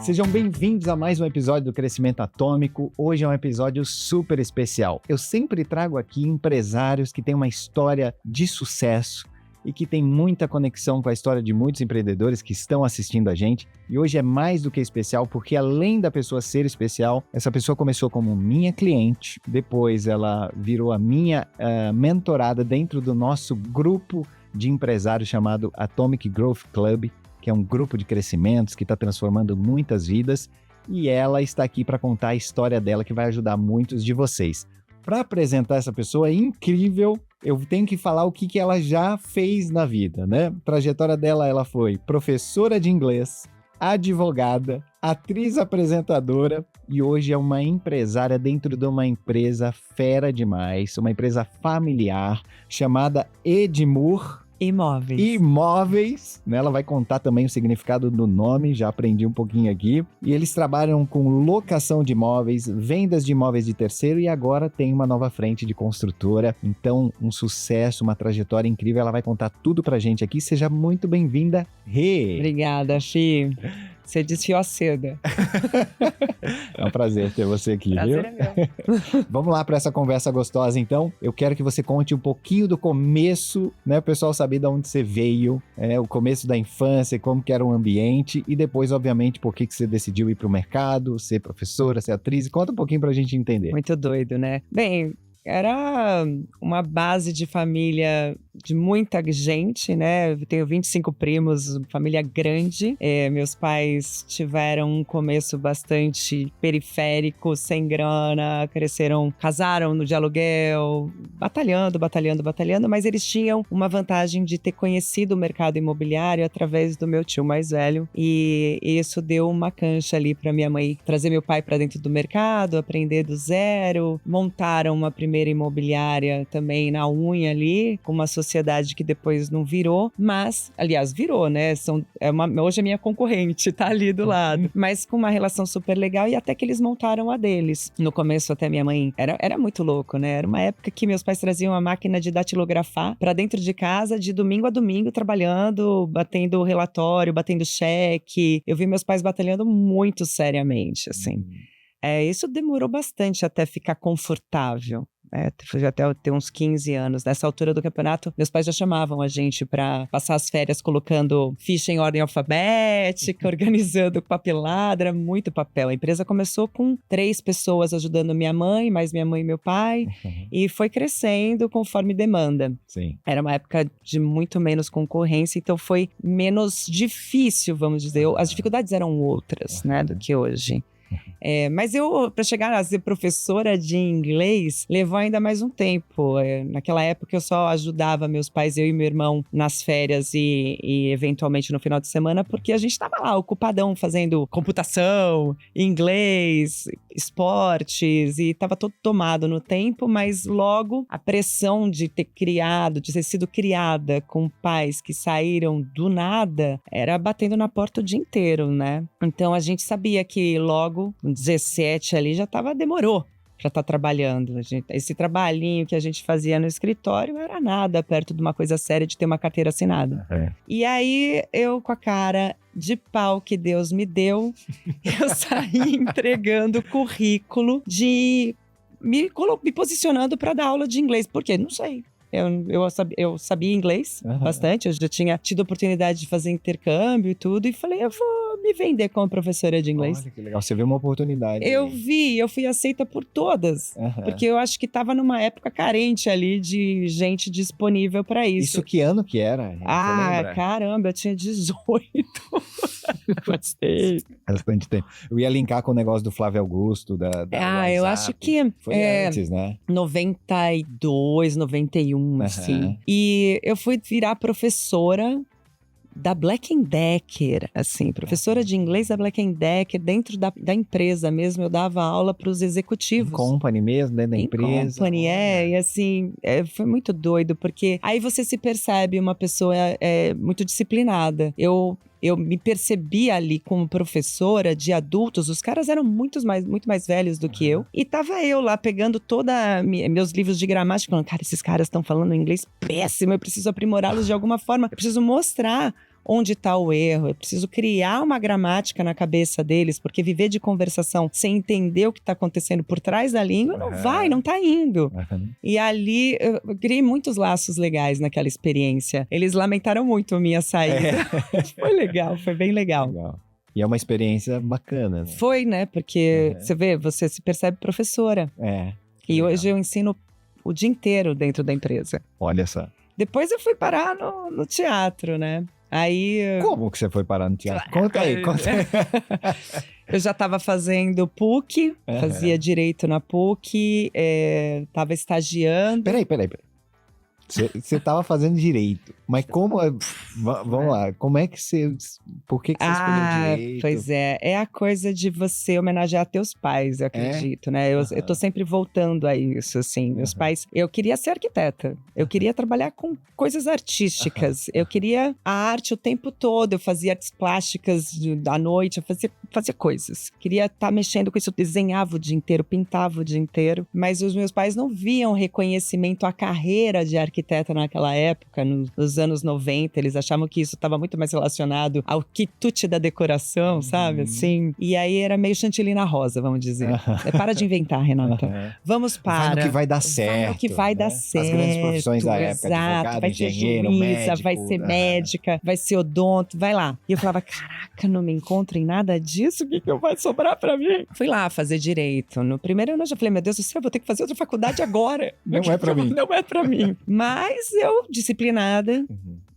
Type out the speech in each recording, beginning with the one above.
Sejam bem-vindos a mais um episódio do Crescimento Atômico. Hoje é um episódio super especial. Eu sempre trago aqui empresários que têm uma história de sucesso e que tem muita conexão com a história de muitos empreendedores que estão assistindo a gente. E hoje é mais do que especial, porque além da pessoa ser especial, essa pessoa começou como minha cliente, depois ela virou a minha mentorada dentro do nosso grupo de empresários chamado Atomic Growth Club, que é um grupo de crescimentos que está transformando muitas vidas, e ela está aqui para contar a história dela, que vai ajudar muitos de vocês. Para apresentar essa pessoa incrível, eu tenho que falar o que ela já fez na vida, né? A trajetória dela, ela foi professora de inglês, advogada, atriz apresentadora e hoje é uma empresária dentro de uma empresa fera demais, uma empresa familiar chamada Edmur Imóveis, né? Ela vai contar também o significado do nome, já aprendi um pouquinho aqui. E eles trabalham com locação de imóveis, vendas de imóveis de terceiro e agora tem uma nova frente de construtora. Então, um sucesso, uma trajetória incrível. Ela vai contar tudo pra gente aqui. Seja muito bem-vinda, Rê! Obrigada, Fih. Você desfiou a seda. É um prazer ter você aqui, Prazer viu? é meu. Vamos lá para essa conversa gostosa, então. Eu quero que você conte um pouquinho do começo, né? O pessoal saber de onde você veio, o começo da infância, como que era o ambiente e depois, obviamente, por que você decidiu ir para o mercado, ser professora, ser atriz. Conta um pouquinho para a gente entender. Muito doido, né? Bem, era uma base de família de muita gente, né? Eu tenho 25 primos, família grande. Meus pais tiveram um começo bastante periférico, sem grana, casaram no de aluguel, batalhando, mas eles tinham uma vantagem de ter conhecido o mercado imobiliário através do meu tio mais velho e isso deu uma cancha ali para minha mãe trazer meu pai para dentro do mercado, aprender do zero, montaram uma primeira imobiliária também na unha ali, com uma sociedade que depois não virou, mas, aliás, virou, né? Hoje é minha concorrente, tá ali do lado. Mas com uma relação super legal e até que eles montaram a deles. No começo até minha mãe, era muito louco, né? Era uma época que meus pais traziam a máquina de datilografar pra dentro de casa, de domingo a domingo, trabalhando, batendo relatório, batendo cheque. Eu vi meus pais batalhando muito seriamente, assim. Isso demorou bastante até ficar confortável. Foi até eu ter uns 15 anos. Nessa altura do campeonato, meus pais já chamavam a gente para passar as férias colocando ficha em ordem alfabética, organizando papelada, era muito papel. A empresa começou com 3 pessoas ajudando minha mãe, mais minha mãe e meu pai, e foi crescendo conforme demanda. Sim. Era uma época de muito menos concorrência, então foi menos difícil, vamos dizer. As dificuldades eram outras, né, do que hoje. Mas para chegar a ser professora de inglês, levou ainda mais um tempo. Naquela época eu só ajudava meus pais, eu e meu irmão, nas férias e eventualmente no final de semana, porque a gente estava lá ocupadão fazendo computação, inglês, esportes, e estava todo tomado no tempo, mas logo a pressão de ter sido criada com pais que saíram do nada, era batendo na porta o dia inteiro, né? Então a gente sabia que logo, com 17 ali, demorou para estar trabalhando. Esse trabalhinho que a gente fazia no escritório era nada perto de uma coisa séria de ter uma carteira assinada. E aí, eu com a cara de pau que Deus me deu, eu saí entregando currículo me posicionando para dar aula de inglês. Por quê? Não sei. Eu sabia inglês bastante, eu já tinha tido a oportunidade de fazer intercâmbio e tudo, e falei, eu vou me vender como professora de inglês. Olha que legal, você viu uma oportunidade. Eu fui aceita por todas, porque eu acho que estava numa época carente ali de gente disponível para isso. Isso que ano que era? Caramba, eu tinha 18. Bastante tempo. Eu ia linkar com o negócio do Flávio Augusto, da WhatsApp. Eu acho que foi antes, né? 92, 91, assim. E eu fui virar professora da Black & Decker, assim, professora de inglês da Black & Decker, dentro da empresa mesmo, eu dava aula para os executivos. Em company mesmo, dentro da empresa. Company, e assim, foi muito doido, porque aí você se percebe uma pessoa muito disciplinada. Eu me percebi ali como professora de adultos, os caras eram muito mais velhos do que eu, e tava eu lá pegando meus livros de gramática, falando, cara, esses caras estão falando inglês péssimo, eu preciso aprimorá-los de alguma forma, eu preciso mostrar onde está o erro. Eu preciso criar uma gramática na cabeça deles, porque viver de conversação sem entender o que está acontecendo por trás da língua não tá indo. E ali eu criei muitos laços legais naquela experiência. Eles lamentaram muito a minha saída. Foi legal, foi bem legal. E é uma experiência bacana, né? Foi, né? Porque você vê, você se percebe professora. E hoje eu ensino o dia inteiro dentro da empresa. Olha só. Depois eu fui parar no teatro, né? Aí... Como que você foi parar no teatro? Conta aí. Eu já estava fazendo PUC, fazia direito na PUC, estava estagiando. Peraí. Você estava fazendo direito, mas como... Vamos lá, como é que você... Por que você escolheu direito? Pois é a coisa de você homenagear teus pais, eu acredito, né? Eu tô sempre voltando a isso, assim. Meus pais... Eu queria ser arquiteta, eu queria trabalhar com coisas artísticas, eu queria a arte o tempo todo, eu fazia artes plásticas à noite, eu fazia coisas. Queria estar mexendo com isso, eu desenhava o dia inteiro, pintava o dia inteiro, mas os meus pais não viam reconhecimento à carreira de arquiteta naquela época, nos anos 90, eles achavam que isso estava muito mais relacionado ao quitute da decoração, sabe? Assim. E aí era meio chantilly rosa, vamos dizer. Para de inventar, Renata. Vamos para. Vai no que vai dar certo. Vai no que vai dar certo. As grandes profissões da época. Exato. Vai ser juíza, médico, vai ser médica, vai ser odonto, vai lá. E eu falava, caraca, não me encontro em nada disso, o que vai sobrar pra mim? Fui lá fazer direito. No primeiro ano eu já falei, meu Deus do céu, vou ter que fazer outra faculdade agora. Não é pra mim. Não é pra mim. Mas eu, disciplinada,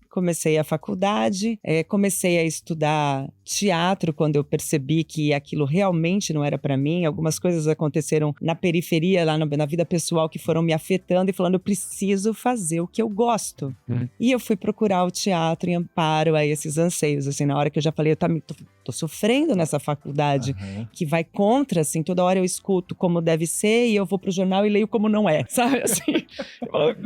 comecei a faculdade, comecei a estudar teatro quando eu percebi que aquilo realmente não era para mim. Algumas coisas aconteceram na periferia, lá na vida pessoal, que foram me afetando e falando, eu preciso fazer o que eu gosto. E eu fui procurar o teatro em amparo a esses anseios, assim, na hora que eu já falei, eu tô sofrendo nessa faculdade, que vai contra, assim, toda hora eu escuto como deve ser e eu vou pro jornal e leio como não é, sabe, assim,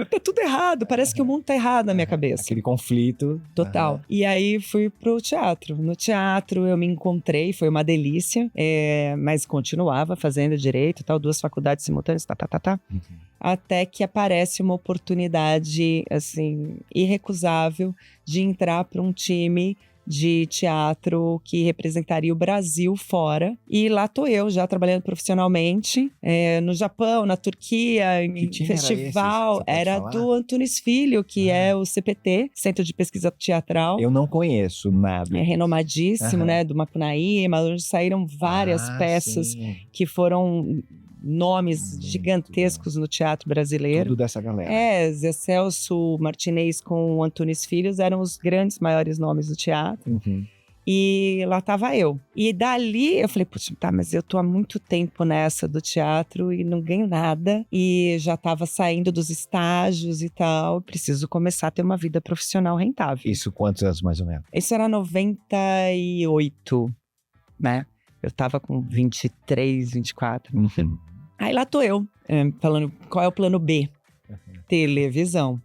tá tudo errado, parece que o mundo tá errado na minha cabeça. Aquele conflito. Total. E aí fui pro teatro. No teatro eu me encontrei, foi uma delícia, mas continuava fazendo direito e tal, 2 faculdades simultâneas, até que aparece uma oportunidade, assim, irrecusável de entrar para um time de teatro que representaria o Brasil fora. E lá tô eu, já trabalhando profissionalmente, no Japão, na Turquia, em festival. Era do Antunes Filho, que é o CPT, Centro de Pesquisa Teatral. Eu não conheço nada. É renomadíssimo, né? Do Macunaíma, onde saíram várias peças que foram nomes gigantescos no teatro brasileiro. Tudo dessa galera. Zé Celso Martinez com o Antunes Filhos eram os grandes, maiores nomes do teatro. E lá tava eu. E dali eu falei, puxa, tá, mas eu tô há muito tempo nessa do teatro e não ganho nada. E já tava saindo dos estágios e tal. Preciso começar a ter uma vida profissional rentável. Isso quantos anos mais ou menos? Isso era 98, né? Eu tava com 23, 24. Aí lá tô eu, falando qual é o plano B? Televisão.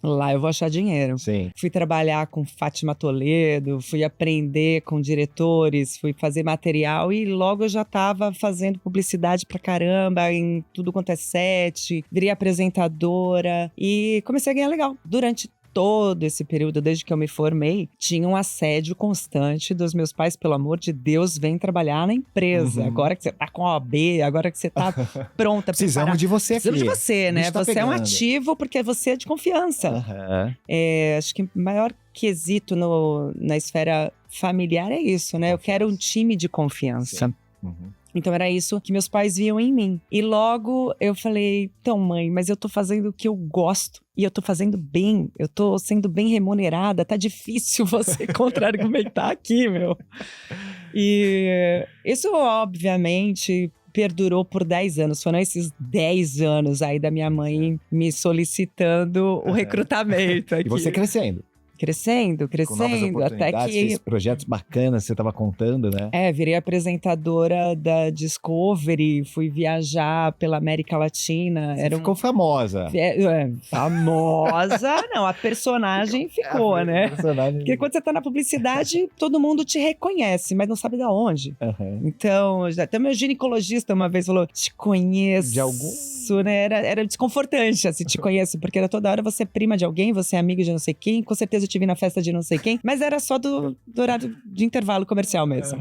Lá eu vou achar dinheiro. Sim. Fui trabalhar com Fátima Toledo, fui aprender com diretores, fui fazer material e logo eu já tava fazendo publicidade pra caramba em tudo quanto é set, virei apresentadora e comecei a ganhar legal. Durante todo esse período, desde que eu me formei, tinha um assédio constante dos meus pais, pelo amor de Deus, vem trabalhar na empresa. Agora que você tá com a OAB, agora que você tá pronta. Precisamos de você aqui. Precisamos de você, né? Você é um ativo porque você é de confiança. Acho que o maior quesito na esfera familiar é isso, né? Eu quero um time de confiança. Então era isso que meus pais viam em mim. E logo eu falei, então mãe, mas eu tô fazendo o que eu gosto. E eu tô fazendo bem, eu tô sendo bem remunerada, tá difícil você contra-argumentar aqui, meu. E isso, obviamente, perdurou por 10 anos. Foram esses 10 anos aí da minha mãe me solicitando o recrutamento aqui. E você crescendo. Crescendo, até que... Esses projetos bacanas que você estava contando, né? Virei apresentadora da Discovery, fui viajar pela América Latina. Você ficou famosa. Famosa, não, a personagem ficou, né? Porque quando você tá na publicidade, todo mundo te reconhece, mas não sabe de onde. Então, até meu ginecologista uma vez falou, te conheço. De algum? Né? Era desconfortante, assim, te conheço, porque era toda hora você é prima de alguém, você é amigo de não sei quem, com certeza te vi na festa de não sei quem. Mas era só do horário de intervalo comercial mesmo.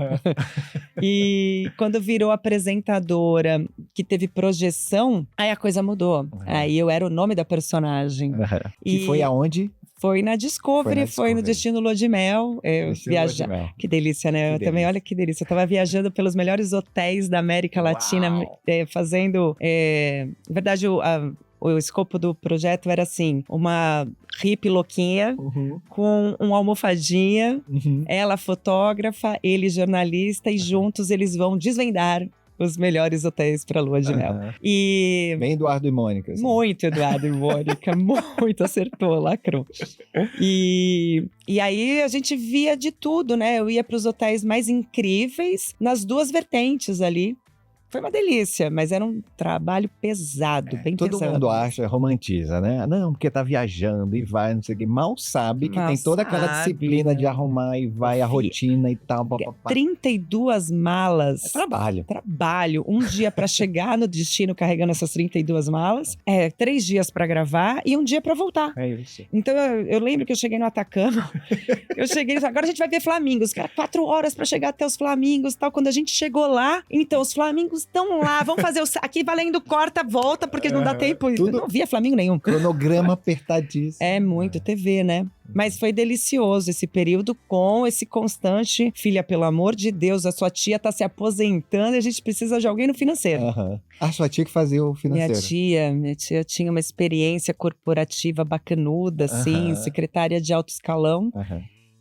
E quando virou apresentadora, que teve projeção, aí a coisa mudou. Aí eu era o nome da personagem. Que foi aonde? Foi na Discovery, foi no Destino Lua de Mel. Mel. Que delícia, né? Que Também, delícia. olha que delícia. Eu tava viajando pelos melhores hotéis da América Latina, fazendo... na verdade, o escopo do projeto era assim, uma hippie louquinha, com uma almofadinha, ela fotógrafa, ele jornalista, e juntos eles vão desvendar os melhores hotéis para Lua de Mel. E... Bem Eduardo e Mônica. Assim. Muito Eduardo e Mônica, muito, acertou, lacrou. E aí a gente via de tudo, né? Eu ia para os hotéis mais incríveis, nas duas vertentes ali. Foi uma delícia, mas era um trabalho pesado, bem pesado. Todo mundo acha, romantiza, né? Não, porque tá viajando e vai, não sei o quê. Mal sabe que tem toda aquela disciplina de arrumar e vai a rotina e tal. 32 malas. É trabalho. Trabalho. Um dia pra chegar no destino carregando essas 32 malas. 3 dias pra gravar e um dia pra voltar. É isso. Então eu lembro que eu cheguei no Atacama. Agora a gente vai ver flamingos. Cara, 4 horas pra chegar até os flamingos e tal. Quando a gente chegou lá, então os flamingos estão lá, vamos fazer aqui valendo corta, volta, porque não dá tempo. Não via Flamingo nenhum. Cronograma apertadíssimo. É muito TV, né? Mas foi delicioso esse período com esse constante, filha, pelo amor de Deus, a sua tia tá se aposentando e a gente precisa de alguém no financeiro. A sua tia que fazia o financeiro. Minha tia tinha uma experiência corporativa bacanuda, assim, secretária de alto escalão.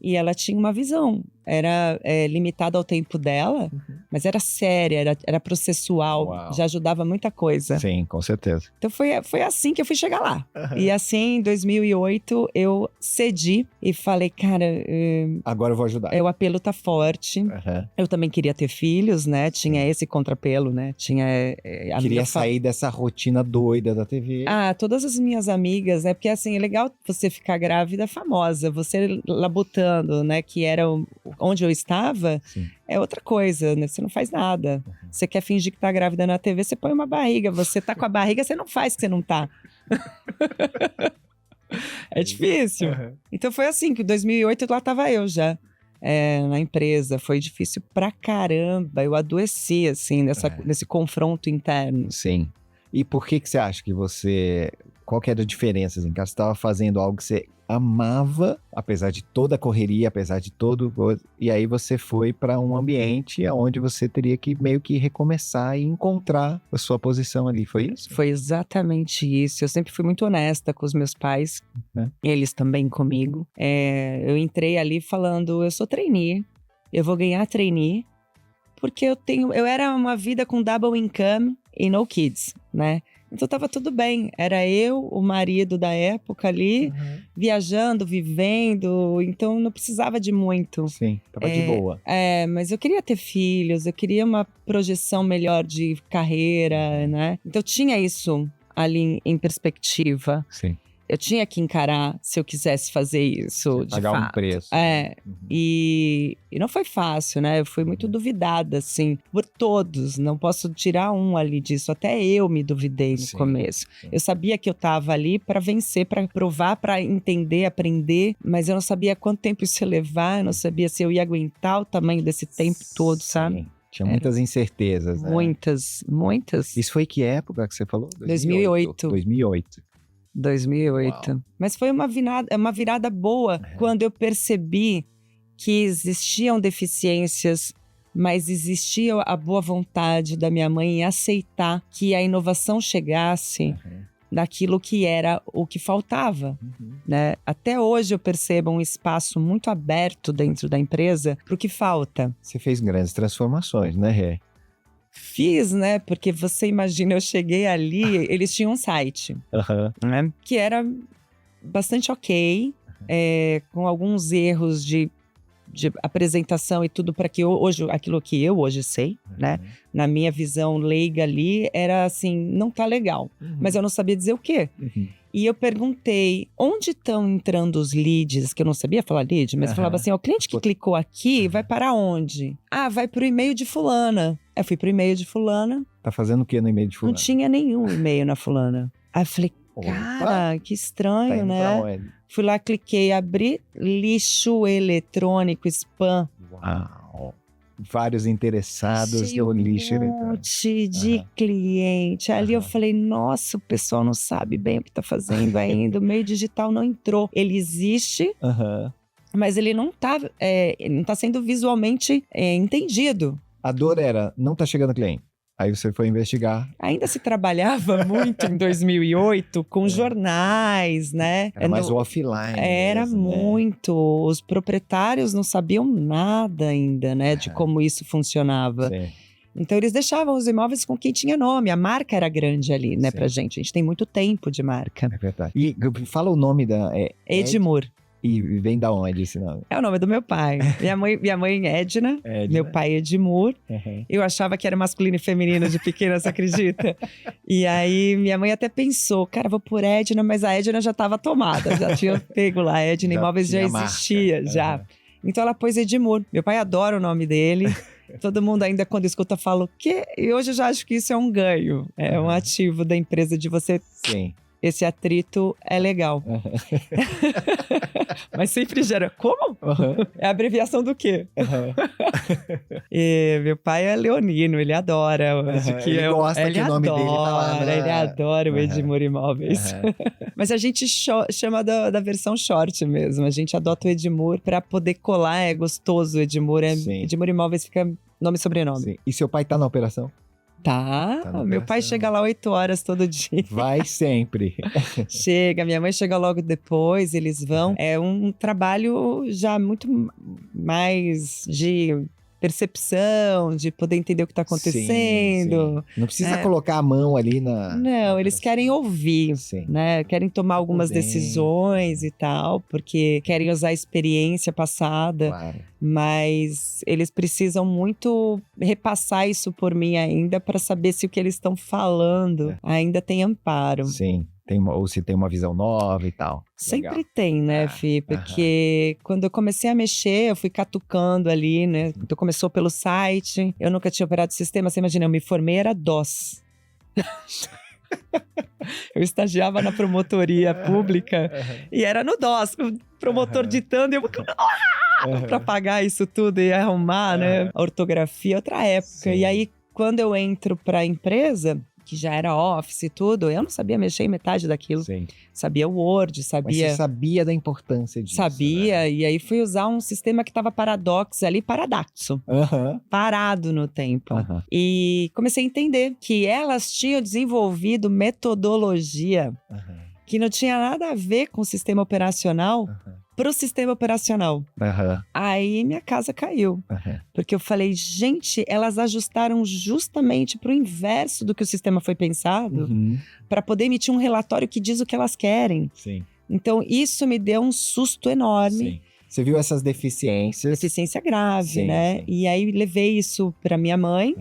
E ela tinha uma visão, era limitada ao tempo dela, mas era séria, era processual, já ajudava muita coisa. Sim, com certeza. Então foi assim que eu fui chegar lá. E assim, em 2008, eu cedi e falei, cara... agora eu vou ajudar. O apelo tá forte. Eu também queria ter filhos, né? Tinha esse contrapelo, né? Queria sair dessa rotina doida da TV. Todas as minhas amigas, né? Porque assim, é legal você ficar grávida famosa, você labutando, né? Que era onde eu estava, é outra coisa, né? Você não faz nada. Você quer fingir que tá grávida na TV, você põe uma barriga. Você tá com a barriga, você não faz que você não tá. É difícil. Então foi assim, que em 2008 lá tava eu já. Na empresa, foi difícil pra caramba. Eu adoeci, assim, nesse confronto interno. Sim. E por que você acha que você... Qual que era a diferença, assim? Que você estava fazendo algo que você amava, apesar de toda a correria, apesar de todo... E aí você foi para um ambiente onde você teria que meio que recomeçar e encontrar a sua posição ali, foi isso? Foi exatamente isso. Eu sempre fui muito honesta com os meus pais, eles também comigo. Eu entrei ali falando, eu sou trainee, eu vou ganhar trainee, porque eu era uma vida com double income e no kids, né? Então tava tudo bem, era eu, o marido da época ali, viajando, vivendo, então não precisava de muito. Sim, tava de boa. Mas eu queria ter filhos, eu queria uma projeção melhor de carreira, né? Então tinha isso ali em perspectiva. Sim. Eu tinha que encarar se eu quisesse fazer isso, de pagar fato. Um preço. E não foi fácil, né? Eu fui muito duvidada, assim, por todos. Não posso tirar um ali disso. Até eu me duvidei no começo. Sim. Eu sabia que eu estava ali para vencer, para provar, para entender, aprender. Mas eu não sabia quanto tempo isso ia levar. Eu não sabia se eu ia aguentar o tamanho desse tempo todo, sabe? Tinha muitas incertezas, né? Muitas. Isso foi que época que você falou? 2008. 2008. Uau. Mas foi uma virada boa quando eu percebi que existiam deficiências, mas existia a boa vontade da minha mãe em aceitar que a inovação chegasse daquilo que era o que faltava, né? Até hoje eu percebo um espaço muito aberto dentro da empresa para o que falta. Você fez grandes transformações, né, Rê? Fiz, né? Porque você imagina, eu cheguei ali, eles tinham um site, né? Que era bastante ok, com alguns erros de apresentação e tudo para que aquilo que eu hoje sei, né? Na minha visão leiga ali, era assim, não tá legal. Mas eu não sabia dizer o quê. E eu perguntei, onde estão entrando os leads? Que eu não sabia falar lead, mas eu falava assim, o cliente que clicou aqui vai para onde? Vai pro e-mail de fulana. Eu fui pro e-mail de fulana. Tá fazendo o que no e-mail de fulana? Não tinha nenhum e-mail na fulana. Aí eu falei, Cara, que estranho, Tá indo né? pra onde? Fui lá, cliquei, abri, lixo eletrônico, spam. Uau. Vários interessados Cheio no um lixo eletrônico. monte de cliente. Ali eu Aham. falei, nossa, o pessoal não sabe bem o que tá fazendo ainda. O meio digital não entrou. Ele existe, Aham. mas ele não tá sendo visualmente entendido. A dor era, não tá chegando cliente. Aí você foi investigar. Ainda se trabalhava muito em 2008 com jornais, né? Era mais o offline Era mesmo, né? muito. Os proprietários não sabiam nada ainda, né? De como isso funcionava. Sim. Então, eles deixavam os imóveis com quem tinha nome. A marca era grande ali, né, Sim. pra gente. A gente tem muito tempo de marca. É verdade. E fala o nome da... Edmur. E vem da onde esse nome? É o nome do meu pai. Minha mãe Edna, meu pai Edmur. Uhum. Eu achava que era masculino e feminino de pequena, você acredita? E aí, minha mãe até pensou, cara, vou por Edna, mas a Edna já estava tomada. Já tinha pego lá, Edna Imóveis já existia, já. Então ela pôs Edmur. Meu pai adora o nome dele. Todo mundo ainda quando escuta fala o quê? E hoje eu já acho que isso é um ganho. É um ativo da empresa de você... Sim. Esse atrito é legal. Mas sempre gera. Como? É a abreviação do quê? E meu pai é leonino, ele adora. Ele gosta que o nome dele tá lá. Ele adora o Edmur Imóveis. Mas a gente chama da versão short mesmo. A gente adota o Edmur pra poder colar. É gostoso o Edmur. Edmur Imóveis fica nome e sobrenome. Sim. E seu pai tá na operação? Tá, meu pai chega lá 8 horas todo dia. Vai sempre. Chega, minha mãe chega logo depois, eles vão. É um trabalho já muito mais de percepção, de poder entender o que está acontecendo. Sim. Não precisa colocar a mão ali na... Não, eles querem ouvir, né? Querem tomar algumas decisões e tal, porque querem usar a experiência passada. Claro. Mas eles precisam muito repassar isso por mim ainda para saber se o que eles estão falando ainda tem amparo. Sim. Ou se tem uma visão nova e tal. Sempre Legal. tem, né, Fih? Porque quando eu comecei a mexer, eu fui catucando ali, né? Então começou pelo site, eu nunca tinha operado sistema, você imagina, eu me formei, era DOS. Eu estagiava na promotoria pública e era no DOS, o promotor ditando e eu... Pra pagar isso tudo e arrumar, né? A ortografia, outra época. Sim. E aí, quando eu entro pra empresa... que já era Office e tudo, eu não sabia mexer em metade daquilo. Sim. Sabia o Word, sabia... Mas você sabia da importância disso, sabia, né? E aí fui usar um sistema que estava paradoxo ali, paradaxo. Parado no tempo. E comecei a entender que elas tinham desenvolvido metodologia que não tinha nada a ver com o sistema operacional pro sistema operacional. Aí minha casa caiu. Porque eu falei, gente, elas ajustaram justamente pro inverso do que o sistema foi pensado para poder emitir um relatório que diz o que elas querem. Sim. Então, isso me deu um susto enorme. Sim. Você viu essas deficiências? Deficiência grave, sim, né? Sim. E aí levei isso para minha mãe,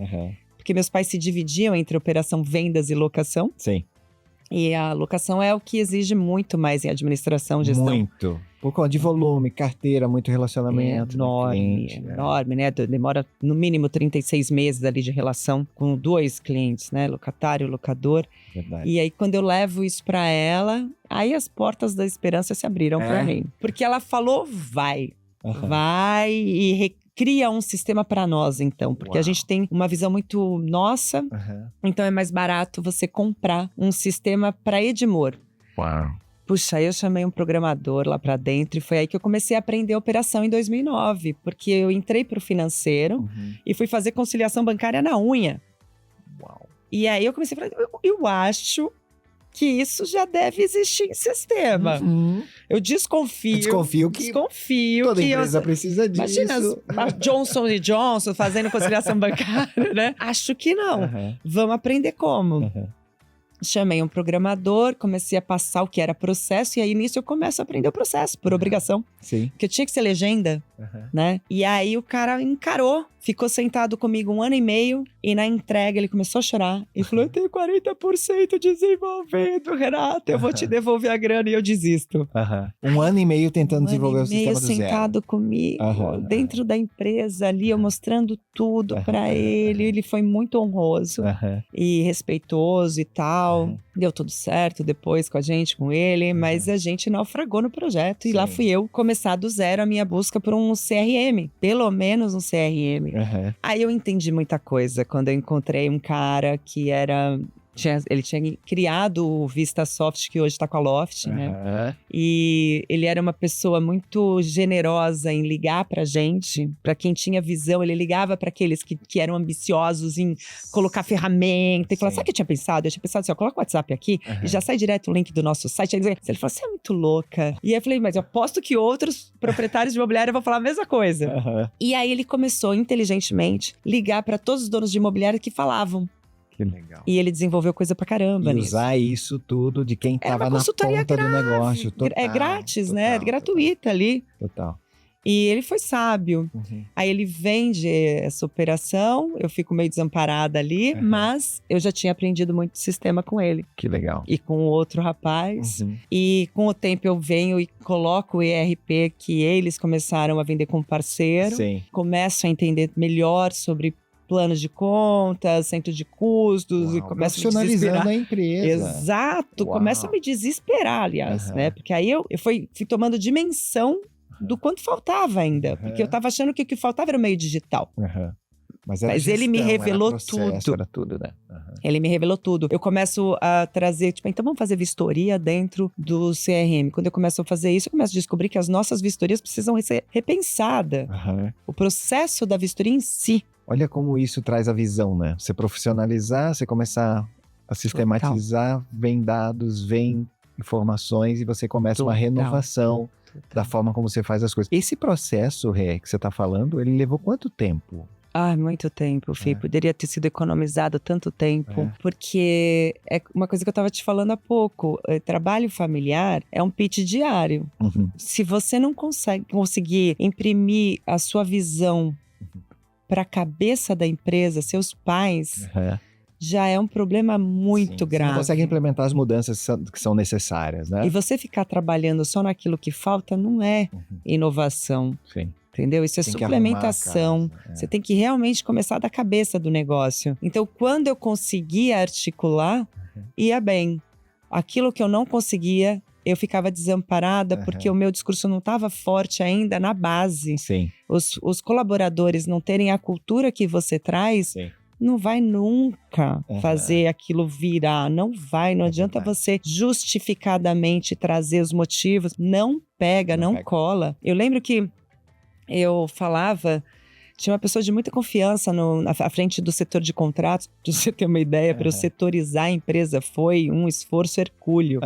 porque meus pais se dividiam entre operação, vendas e locação. Sim. E a locação é o que exige muito mais em administração, gestão. Muito. Por conta de volume, carteira, muito relacionamento. Enorme, né? Demora no mínimo 36 meses ali de relação com 2 clientes, né? Locatário e locador. Verdade. E aí, quando eu levo isso pra ela, aí as portas da esperança se abriram pra mim. Porque ela falou, vai. Vai e cria um sistema para nós, então. Porque a gente tem uma visão muito nossa. Então, é mais barato você comprar um sistema para Edmur. Uau. Puxa, aí eu chamei um programador lá para dentro e foi aí que eu comecei a aprender operação em 2009. Porque eu entrei pro financeiro e fui fazer conciliação bancária na unha. Uau. E aí eu comecei a falar, eu acho que isso já deve existir em sistema. Eu desconfio. Toda empresa precisa disso. Imagina a Johnson & Johnson fazendo conciliação bancária, né? Acho que não. Vamos aprender como. Chamei um programador, comecei a passar o que era processo, e aí nisso eu começo a aprender o processo, por obrigação. Sim. Porque eu tinha que ser legenda, né? E aí o cara encarou, ficou sentado comigo 1 ano e meio, e na entrega ele começou a chorar. E falou, eu tenho 40% desenvolvendo, Renata, eu vou te devolver a grana e eu desisto. 1 ano e meio tentando desenvolver o sistema do zero. Sentado comigo, dentro da empresa ali, eu mostrando tudo pra ele. Ele foi muito honroso e respeitoso e tal. Deu tudo certo depois com a gente, com ele, mas a gente naufragou no projeto. E lá fui eu começar do zero a minha busca por um CRM, pelo menos um CRM. Aí eu entendi muita coisa quando eu encontrei um cara que ele tinha criado o VistaSoft, que hoje está com a Loft, né? E ele era uma pessoa muito generosa em ligar pra gente, pra quem tinha visão. Ele ligava para aqueles que eram ambiciosos em colocar ferramenta e falar, sabe o que eu tinha pensado? Eu tinha pensado assim, ó, coloca o WhatsApp aqui e já sai direto o link do nosso site. Ele falou, você é muito louca. E aí eu falei, mas eu aposto que outros proprietários de imobiliária vão falar a mesma coisa. E aí ele começou, inteligentemente, ligar para todos os donos de imobiliária que falavam. Que legal. E ele desenvolveu coisa pra caramba nisso. Usar isso tudo de quem tava na ponta do negócio. Total, é grátis, né? É gratuita ali. Total. E ele foi sábio. Aí ele vende essa operação, eu fico meio desamparada ali, mas eu já tinha aprendido muito de sistema com ele. Que legal. E com outro rapaz. E com o tempo eu venho e coloco o ERP que eles começaram a vender como parceiro. Sim. Começo a entender melhor sobre planos de contas, centro de custos, e começa a me desesperar. A empresa. Exato, começa a me desesperar, aliás, né? Porque aí eu fui tomando dimensão do quanto faltava ainda, porque eu tava achando que o que faltava era o meio digital. Mas ele me revelou tudo. Era tudo, né? Ele me revelou tudo. Eu começo a trazer, então vamos fazer vistoria dentro do CRM. Quando eu começo a fazer isso, eu começo a descobrir que as nossas vistorias precisam ser repensadas. O processo da vistoria em si. Olha como isso traz a visão, né? Você profissionalizar, você começar a sistematizar, vem dados, vem informações e você começa uma renovação da forma como você faz as coisas. Esse processo, Rê, que você está falando, ele levou quanto tempo? Muito tempo, Fih. Poderia ter sido economizado tanto tempo. Porque é uma coisa que eu estava te falando há pouco. Trabalho familiar é um pitch diário. Se você não conseguir imprimir a sua visão para a cabeça da empresa, seus pais, já é um problema muito grave. Você não consegue implementar as mudanças que são necessárias, né? E você ficar trabalhando só naquilo que falta não é inovação. Sim. Entendeu? Isso é suplementação. Você tem que realmente começar da cabeça do negócio. Então, quando eu conseguia articular, ia bem. Aquilo que eu não conseguia, eu ficava desamparada porque o meu discurso não estava forte ainda na base. Sim. Os colaboradores não terem a cultura que você traz, não vai nunca fazer aquilo virar. Não vai. Não adianta você justificadamente trazer os motivos. Não pega, não cola. Eu lembro que eu falava, tinha uma pessoa de muita confiança à frente do setor de contratos, para você ter uma ideia, para eu setorizar a empresa, foi um esforço hercúleo.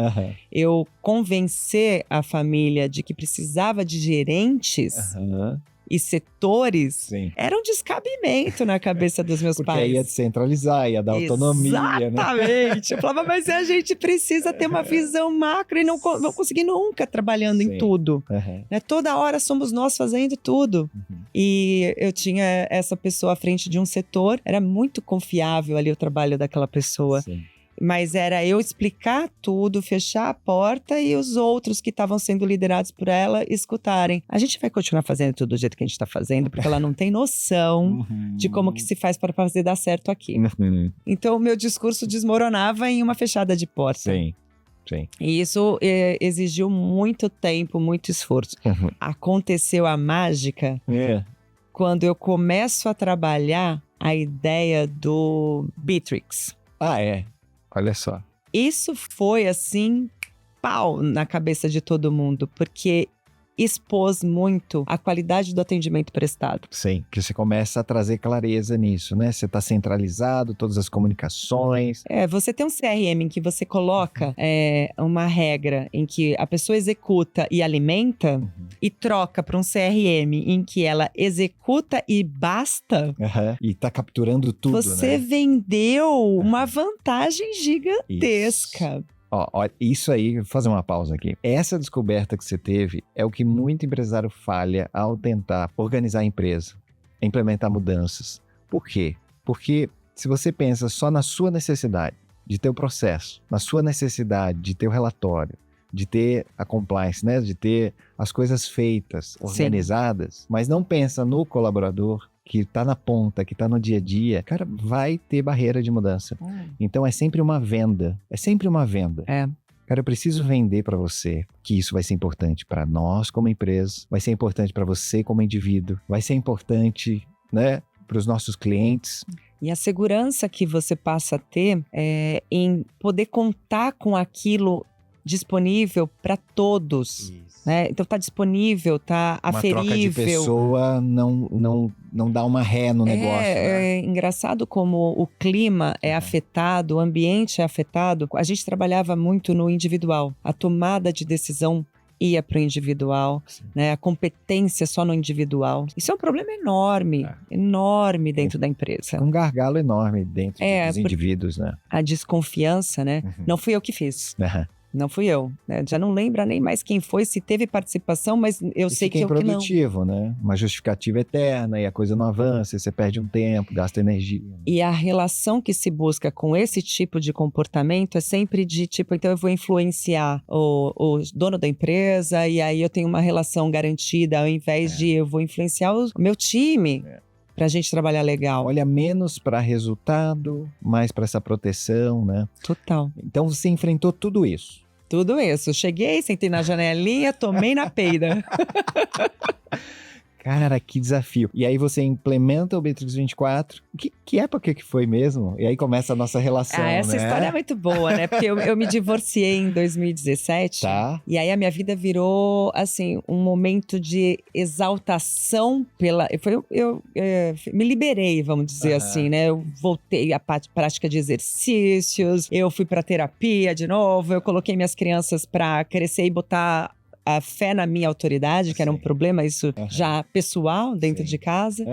Eu convencer a família de que precisava de gerentes e setores, era um descabimento na cabeça dos meus pais. Porque ia descentralizar, ia dar autonomia, Exatamente. Né? Eu falava, mas a gente precisa ter uma visão macro e não vou conseguir nunca trabalhando em tudo. Né? Toda hora somos nós fazendo tudo. E eu tinha essa pessoa à frente de um setor, era muito confiável ali o trabalho daquela pessoa. Mas era eu explicar tudo, fechar a porta e os outros que estavam sendo liderados por ela escutarem. A gente vai continuar fazendo tudo do jeito que a gente está fazendo, porque ela não tem noção de como que se faz para fazer dar certo aqui. Então, o meu discurso desmoronava em uma fechada de porta. Sim. E isso exigiu muito tempo, muito esforço. Aconteceu a mágica quando eu começo a trabalhar a ideia do Bitrix. Olha só. Isso foi assim, pau na cabeça de todo mundo, porque expôs muito a qualidade do atendimento prestado. Sim, que você começa a trazer clareza nisso, né? Você está centralizado, todas as comunicações. Você tem um CRM em que você coloca uma regra em que a pessoa executa e alimenta e troca para um CRM em que ela executa e basta. E tá capturando tudo, Você vendeu uma vantagem gigantesca. Isso aí, vou fazer uma pausa aqui. Essa descoberta que você teve é o que muito empresário falha ao tentar organizar a empresa, implementar mudanças. Por quê? Porque se você pensa só na sua necessidade de ter o processo, na sua necessidade de ter o relatório, de ter a compliance, né? De ter as coisas feitas, organizadas, mas não pensa no colaborador, que tá na ponta, que tá no dia a dia, cara, vai ter barreira de mudança. Então é sempre uma venda. É sempre uma venda. É. Cara, eu preciso vender para você que isso vai ser importante para nós como empresa, vai ser importante para você como indivíduo, vai ser importante, né, para os nossos clientes. E a segurança que você passa a ter em poder contar com aquilo disponível para todos. Né? Então tá disponível, tá aferível. Uma troca de pessoa não dá uma ré no negócio. É engraçado como o clima é afetado, o ambiente é afetado. A gente trabalhava muito no individual. A tomada de decisão ia para o individual, né? A competência só no individual. Isso é um problema enorme, enorme dentro da empresa. Um gargalo enorme dentro dos indivíduos, né? A desconfiança, né? Não fui eu que fiz. Não fui eu, né? Já não lembra nem mais quem foi, se teve participação, mas eu sei que eu que não. Improdutivo, né? Uma justificativa eterna e a coisa não avança, você perde um tempo, gasta energia. E a relação que se busca com esse tipo de comportamento é sempre de tipo, então eu vou influenciar o dono da empresa e aí eu tenho uma relação garantida, ao invés de eu vou influenciar o meu time. Pra gente trabalhar legal. Olha menos para resultado, mais para essa proteção, né? Total. Então você enfrentou tudo isso. Tudo isso. Cheguei, sentei na janelinha, tomei na peida. Cara, que desafio. E aí você implementa o Bitrix 24. Que época que foi mesmo? E aí começa a nossa relação, essa história é muito boa, né? Porque eu me divorciei em 2017. Tá. E aí a minha vida virou, assim, um momento de exaltação pela... Eu me liberei, vamos dizer assim, né? Eu voltei à prática de exercícios. Eu fui pra terapia de novo. Eu coloquei minhas crianças pra crescer e botar a fé na minha autoridade, que era um problema isso já pessoal dentro de casa.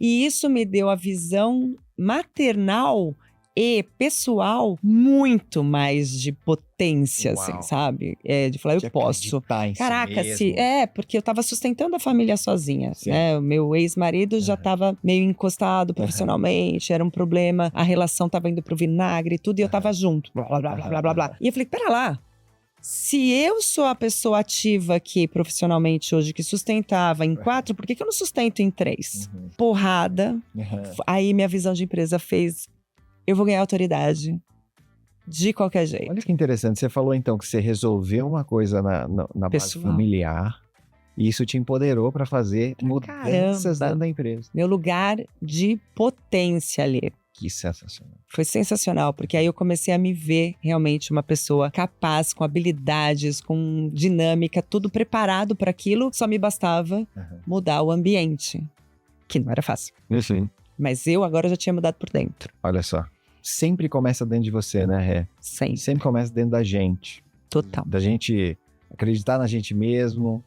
E isso me deu a visão maternal e pessoal muito mais de potência, assim, sabe? De falar, eu posso. Caraca, porque eu tava sustentando a família sozinha, né? O meu ex-marido já tava meio encostado profissionalmente, era um problema, a relação tava indo pro vinagre e tudo, e eu tava junto, blá, blá, blá, blá, blá, blá. E eu falei, pera lá, se eu sou a pessoa ativa aqui profissionalmente hoje que sustentava em 4, por que eu não sustento em 3? Porrada. Aí minha visão de empresa fez, eu vou ganhar autoridade de qualquer jeito. Olha que interessante, você falou então que você resolveu uma coisa na base familiar e isso te empoderou para fazer mudanças dentro da empresa. Meu lugar de potência ali. Que sensacional. Foi sensacional, porque aí eu comecei a me ver realmente uma pessoa capaz, com habilidades, com dinâmica, tudo preparado para aquilo. Só me bastava mudar o ambiente, que não era fácil. Sim. Mas eu agora já tinha mudado por dentro. Olha só, sempre começa dentro de você, né, Ré? Sempre começa dentro da gente. Total. Da gente acreditar na gente mesmo,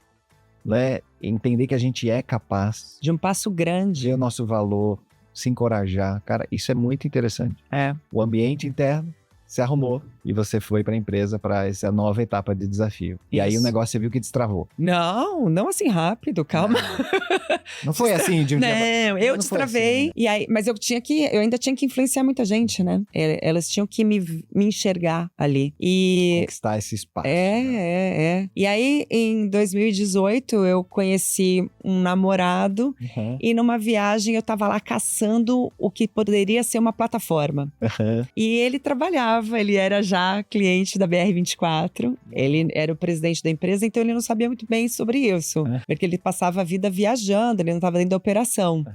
né? Entender que a gente é capaz. De um passo grande. Ver o nosso valor. Se encorajar. Cara, isso é muito interessante. O ambiente interno se arrumou e você foi para a empresa para essa nova etapa de desafio. E aí o negócio você viu que destravou. Não assim rápido, calma. Não foi assim de um dia. Não, eu destravei. Assim, né? E aí, mas eu ainda tinha que influenciar muita gente, né? Elas tinham que me enxergar ali. E conquistar esse espaço. E aí, em 2018, eu conheci um namorado e numa viagem eu tava lá caçando o que poderia ser uma plataforma. E ele trabalhava, ele era já cliente da BR24, ele era o presidente da empresa, então ele não sabia muito bem sobre isso, porque ele passava a vida viajando, ele não estava dentro da operação.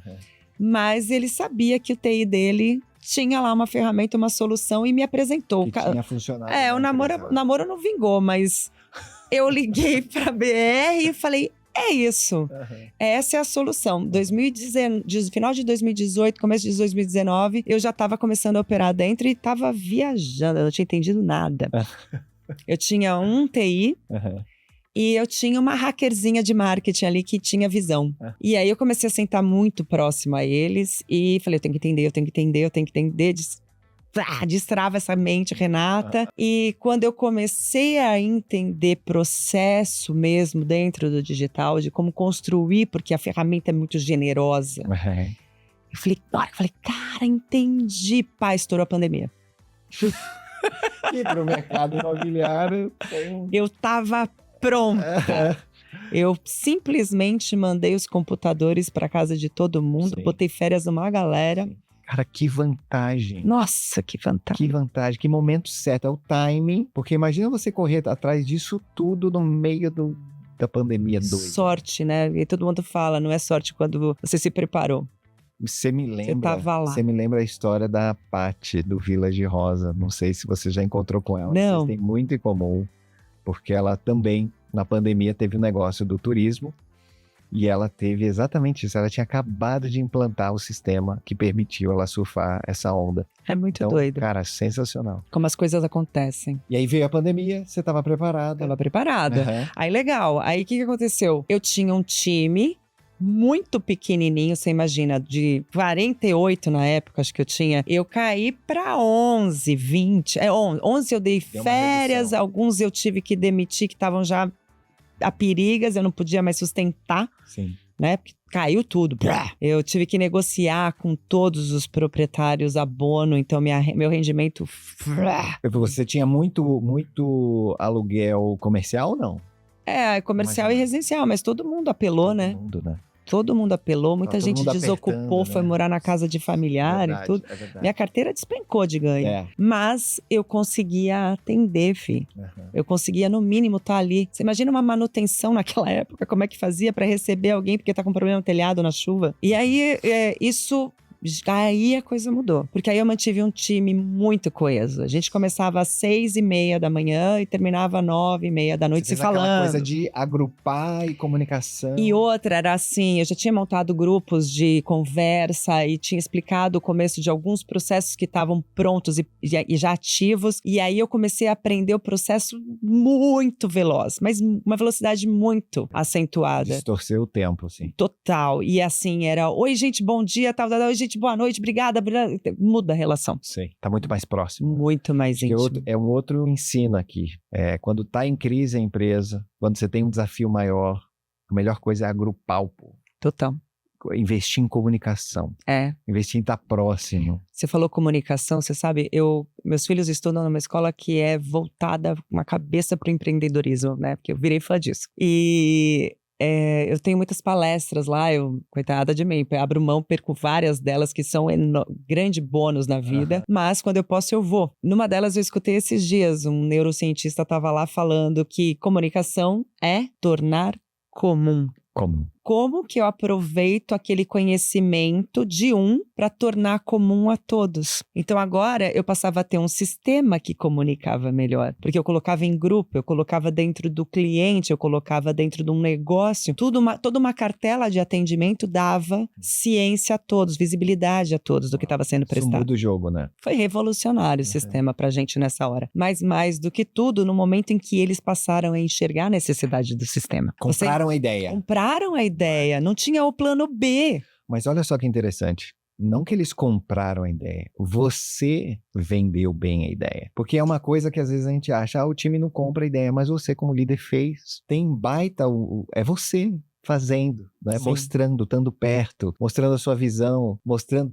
Mas ele sabia que o TI dele tinha lá uma ferramenta, uma solução e me apresentou. Que tinha funcionado. O namoro não vingou, mas eu liguei pra BR e falei, é isso. Essa é a solução. Final de 2018, começo de 2019, eu já estava começando a operar dentro e estava viajando. Eu não tinha entendido nada. Eu tinha um TI e eu tinha uma hackerzinha de marketing ali que tinha visão. E aí eu comecei a sentar muito próximo a eles e falei, eu tenho que entender. Destrava essa mente, Renata. E quando eu comecei a entender processo mesmo dentro do digital, de como construir, porque a ferramenta é muito generosa. Eu falei, cara, entendi. Pá, estourou a pandemia. E pro mercado imobiliário... Eu tava pronta. Eu simplesmente mandei os computadores para casa de todo mundo, Sim. botei férias numa galera. Cara, que vantagem. Nossa, que vantagem. Que vantagem, que momento certo. É o timing. Porque imagina você correr atrás disso tudo no meio da pandemia doida. Sorte, né? E todo mundo fala, não é sorte quando você se preparou. Você me lembra, tava lá. Você me lembra a história da Paty, do Village Rosa. Não sei se você já encontrou com ela. Não. Vocês têm muito em comum. Porque ela também, na pandemia, teve o negócio do turismo. E ela teve exatamente isso. Ela tinha acabado de implantar o sistema que permitiu ela surfar essa onda. É muito Então, doido. cara, sensacional. Como as coisas acontecem. E aí veio a pandemia, você estava preparada. Tava preparada. Aham. Aí, legal. Aí, o que aconteceu? Eu tinha um time muito pequenininho, você imagina, de 48 na época, acho que eu tinha. Eu caí pra 11, 20. 11 eu dei Deu uma férias, redução. alguns eu tive que demitir que estavam já a perigas, eu não podia mais sustentar, Sim. né? Porque caiu tudo. Eu tive que negociar com todos os proprietários abono, então meu rendimento. Você tinha muito aluguel comercial ou não? É, comercial e Imagina. residencial, mas todo mundo apelou, Todo né? mundo, né? Todo mundo apelou, muita Todo gente mundo desocupou, apertando, foi né? morar na casa de familiar Verdade, e tudo. É verdade. Minha carteira despencou de ganho. É. Mas eu conseguia atender, fi. Aham. Eu conseguia, no mínimo, estar ali. Você imagina uma manutenção naquela época, como é que fazia para receber alguém porque tá com problema no telhado, na chuva? E aí, aí a coisa mudou. Porque aí eu mantive um time muito coeso. A gente começava às 6:30 da manhã e terminava às 9:30 da noite Você se fez aquela falando. coisa de agrupar e comunicação. E outra era assim, eu já tinha montado grupos de conversa e tinha explicado o começo de alguns processos que estavam prontos e já ativos. E aí eu comecei a aprender o processo muito veloz, mas uma velocidade muito acentuada. Distorceu o tempo, assim. Total. E assim, era, oi gente, bom dia, tal. Oi gente, boa noite, obrigada. Muda a relação. Sei. Tá muito mais próximo. Muito mais Que íntimo. é um outro ensino aqui. Quando tá em crise a empresa, quando você tem um desafio maior, a melhor coisa é agrupar o povo. Total. Investir em comunicação. É. Investir em estar próximo. Você falou comunicação, você sabe, meus filhos estudam numa escola que é voltada, uma cabeça para o empreendedorismo, né? Porque eu virei fã disso. E eu tenho muitas palestras lá, coitada de mim, abro mão, perco várias delas que são grande bônus na vida, mas quando eu posso eu vou. Numa delas eu escutei esses dias, um neurocientista estava lá falando que comunicação é tornar comum. Como que eu aproveito aquele conhecimento de para tornar comum a todos? Então agora eu passava a ter um sistema que comunicava melhor, porque eu colocava em grupo, eu colocava dentro do cliente, eu colocava dentro de um negócio, toda uma cartela de atendimento dava ciência a todos, visibilidade a todos do que estava sendo Isso prestado. muda o jogo, né? Foi revolucionário o sistema pra gente nessa hora. Mas mais do que tudo, no momento em que eles passaram a enxergar a necessidade do sistema. Compraram a ideia. Compraram a ideia, não tinha o plano B. Mas olha só que interessante. Não que eles compraram a ideia, você vendeu bem a ideia. Porque é uma coisa que às vezes a gente acha, o time não compra a ideia, mas você como líder fez. Tem baita, é você fazendo, né? Mostrando, estando perto, mostrando a sua visão,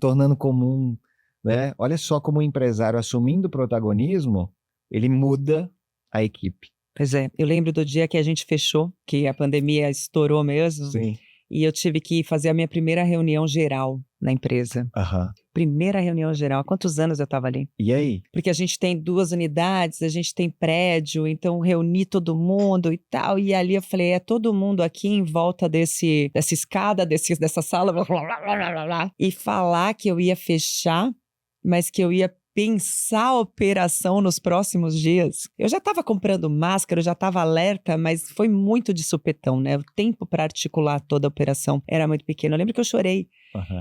tornando comum, né? Olha só como o empresário assumindo o protagonismo, ele muda a equipe. Pois é, eu lembro do dia que a gente fechou, que a pandemia estourou mesmo. Sim. E eu tive que fazer a minha primeira reunião geral na empresa. Primeira reunião geral. Há quantos anos eu estava ali? E aí? Porque a gente tem 2 unidades, a gente tem prédio, então reuni todo mundo e tal. E ali eu falei, todo mundo aqui em volta dessa escada, dessa sala, blá, blá, blá, blá, blá, e falar que eu ia fechar, mas que eu ia pensar a operação nos próximos dias. Eu já estava comprando máscara, eu já estava alerta, mas foi muito de supetão, né? O tempo para articular toda a operação era muito pequeno. Eu lembro que eu chorei.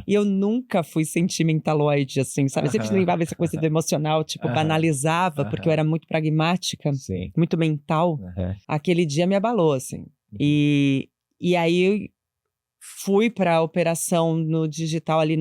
E eu nunca fui sentimentaloide, assim, sabe? Eu sempre lembrava essa coisa do emocional, tipo, banalizava, porque eu era muito pragmática, muito mental. Aquele dia me abalou, assim. E aí fui para a operação no digital ali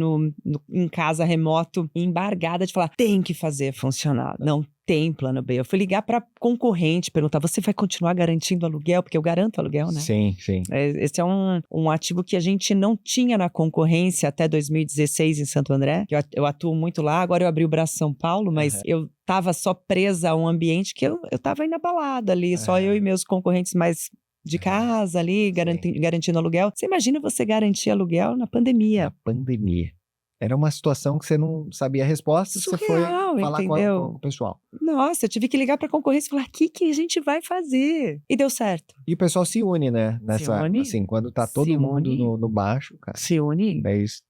em casa remoto, embargada de falar, tem que fazer funcionar, não tem plano B. Eu fui ligar para concorrente, perguntar, você vai continuar garantindo aluguel? Porque eu garanto aluguel, né? Sim. Esse é um ativo que a gente não tinha na concorrência até 2016 em Santo André. Eu atuo muito lá, agora eu abri o braço São Paulo, mas eu tava só presa a um ambiente que eu tava inabalada ali, só eu e meus concorrentes mais de casa ali, garantindo aluguel. Você imagina você garantir aluguel na pandemia. Na pandemia. Era uma situação que você não sabia a resposta, Surreal, você foi falar com entendeu? o pessoal. Nossa, eu tive que ligar para a concorrência e falar, o que a gente vai fazer? E deu certo. E o pessoal se une, né? Se une. Assim, quando tá todo mundo no baixo, cara. Se une. É isso.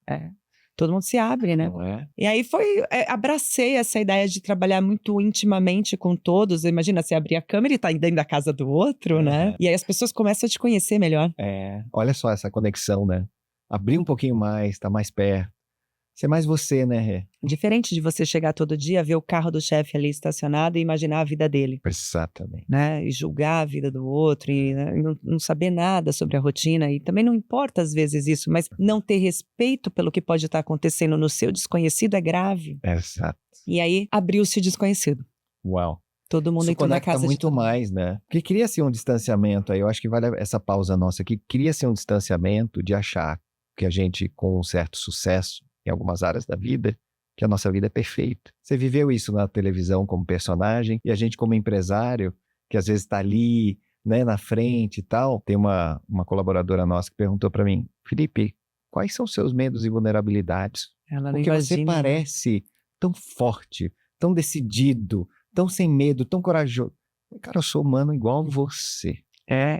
Todo mundo se abre, né? Não é? E aí abracei essa ideia de trabalhar muito intimamente com todos. Imagina, você abrir a câmera e tá dentro da casa do outro, né? E aí as pessoas começam a te conhecer melhor. Olha só essa conexão, né? Abrir um pouquinho mais, tá mais perto. Ser mais você, né, Rê? Diferente de você chegar todo dia, ver o carro do chefe ali estacionado e imaginar a vida dele. Exatamente. Né? E julgar a vida do outro e né? não saber nada sobre a rotina. E também não importa às vezes isso, mas não ter respeito pelo que pode estar acontecendo no seu desconhecido é grave. Exato. E aí abriu-se o desconhecido. Uau. Todo mundo Isso entrou na conecta casa muito de mais, né? Porque cria-se um distanciamento aí. Eu acho que vale essa pausa nossa aqui. Cria-se um distanciamento de achar que a gente, com um certo sucesso em algumas áreas da vida, que a nossa vida é perfeita. Você viveu isso na televisão como personagem e a gente como empresário, que às vezes está ali, né, na frente e tal. Tem uma colaboradora nossa que perguntou para mim, Felipe, quais são os seus medos e vulnerabilidades? Ela não Porque você imagina. parece tão forte, tão decidido, tão sem medo, tão corajoso. Cara, eu sou humano igual você.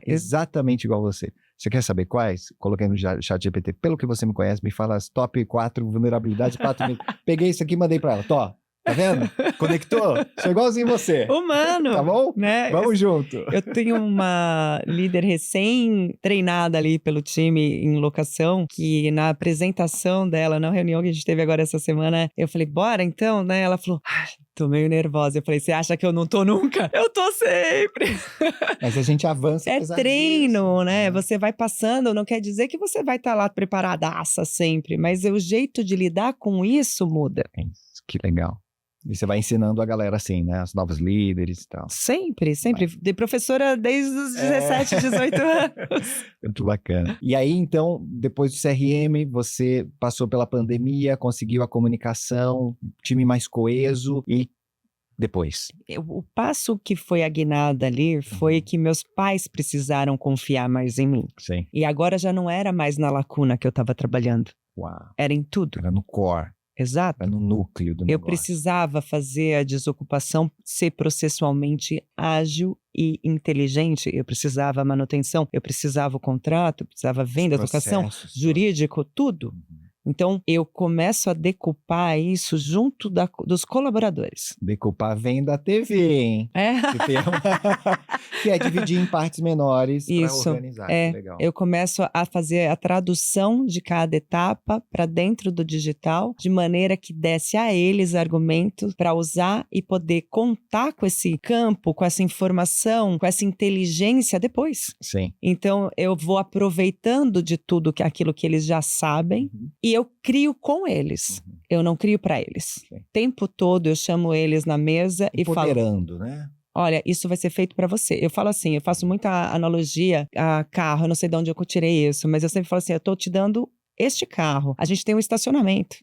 Exatamente igual você. Você quer saber quais? Coloquei no chat GPT. Pelo que você me conhece, me fala as top 4 vulnerabilidades, 4 medos. Peguei isso aqui e mandei pra ela. Tó, tá vendo? Conectou? Sou igualzinho você. Humano! Tá bom? Né? Vamos junto. Eu tenho uma líder recém-treinada ali pelo time em locação, que na apresentação dela, na reunião que a gente teve agora essa semana, eu falei, bora então, né? Ela falou, tô meio nervosa. Eu falei, você acha que eu não tô nunca? Eu tô sempre! Mas a gente avança. É treino, disso, né? Você vai passando, não quer dizer que você vai estar lá preparadaça sempre, mas o jeito de lidar com isso muda. Que legal. E você vai ensinando a galera assim, né? Os novos líderes e tal. Sempre. De professora desde os 17, 18 anos. Muito bacana. E aí, então, depois do CRM, você passou pela pandemia, conseguiu a comunicação, time mais coeso e depois? O passo que foi a guinada ali foi que meus pais precisaram confiar mais em mim. Sim. E agora já não era mais na lacuna que eu estava trabalhando. Uau. Era em tudo. Era no core. Exato. Era no núcleo do Eu negócio. precisava fazer a desocupação ser processualmente ágil e inteligente. Eu precisava manutenção, eu precisava o contrato, eu precisava venda, educação, jurídico, tudo. Então, eu começo a decupar isso junto dos colaboradores. Decupar vem da TV, hein? Que é dividir em partes menores para organizar. Legal. Eu começo a fazer a tradução de cada etapa para dentro do digital, de maneira que desse a eles argumentos para usar e poder contar com esse campo, com essa informação, com essa inteligência depois. Sim. Então, eu vou aproveitando de tudo aquilo que eles já sabem e eu crio com eles. Eu não crio para eles. O tempo todo eu chamo eles na mesa e falo... Empoderando, né? Olha, isso vai ser feito para você. Eu falo assim, eu faço muita analogia a carro, eu não sei de onde eu tirei isso, mas eu sempre falo assim, eu tô te dando este carro. A gente tem um estacionamento.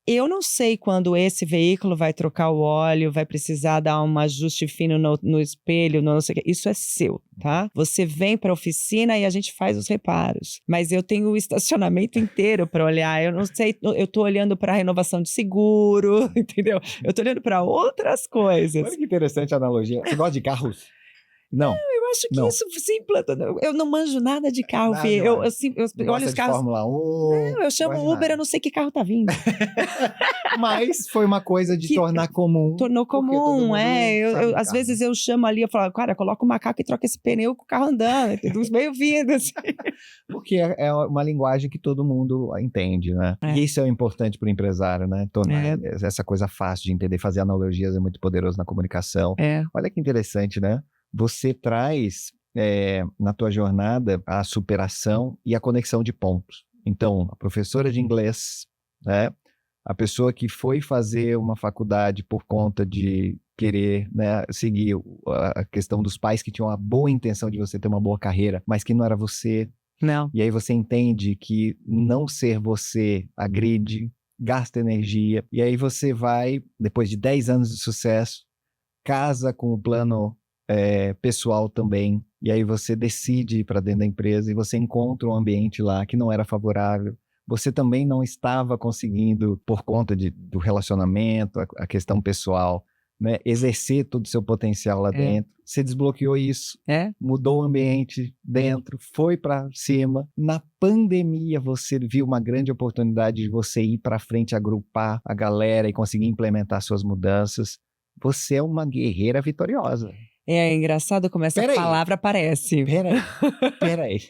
Eu não sei quando esse veículo vai trocar o óleo, vai precisar dar um ajuste fino no espelho, não sei o que. Isso é seu, tá? Você vem para a oficina e a gente faz os reparos. Mas eu tenho o estacionamento inteiro para olhar. Eu não sei, eu tô olhando para a renovação de seguro, entendeu? Eu tô olhando para outras coisas. Olha que interessante a analogia. Você gosta de carros? Não. Eu acho que isso simples. Eu não manjo nada de carro, Fê. Eu olho os carros. Fórmula 1. Não, eu chamo o Uber, eu não sei que carro tá vindo. Mas foi uma coisa de tornar comum. Tornou comum, às vezes eu chamo ali, eu falo, cara, coloca o macaco e troca esse pneu com o carro andando, dos meio-vindos. Assim. Porque é uma linguagem que todo mundo entende, né? E isso é importante para o empresário, né? Tornar essa coisa fácil de entender, fazer analogias é muito poderoso na comunicação. Olha que interessante, né? Você traz na tua jornada a superação e a conexão de pontos. Então, a professora de inglês, né? A pessoa que foi fazer uma faculdade por conta de querer, né, seguir a questão dos pais que tinham a boa intenção de você ter uma boa carreira, mas que não era você. Não. E aí você entende que não ser você agride, gasta energia. E aí você vai, depois de 10 anos de sucesso, casa com o plano pessoal também, e aí você decide ir para dentro da empresa e você encontra um ambiente lá que não era favorável. Você também não estava conseguindo, por conta do relacionamento, a questão pessoal, né, exercer todo o seu potencial lá dentro. Você desbloqueou isso, mudou o ambiente dentro, foi para cima. Na pandemia, você viu uma grande oportunidade de você ir para frente, agrupar a galera e conseguir implementar suas mudanças. Você é uma guerreira vitoriosa. É engraçado como essa palavra aparece. Peraí.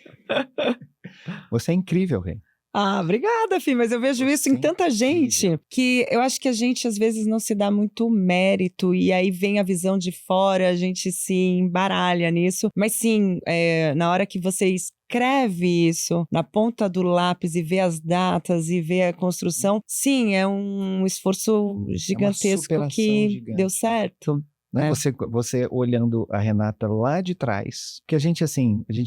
Você é incrível, Rê. Ah, obrigada, Fih, mas eu vejo isso em tanta gente que eu acho que a gente às vezes não se dá muito mérito e aí vem a visão de fora, a gente se embaralha nisso. Mas sim, na hora que você escreve isso na ponta do lápis e vê as datas e vê a construção, sim, é um esforço gigantesco que deu certo. Né? Você olhando a Renata lá de trás, que a gente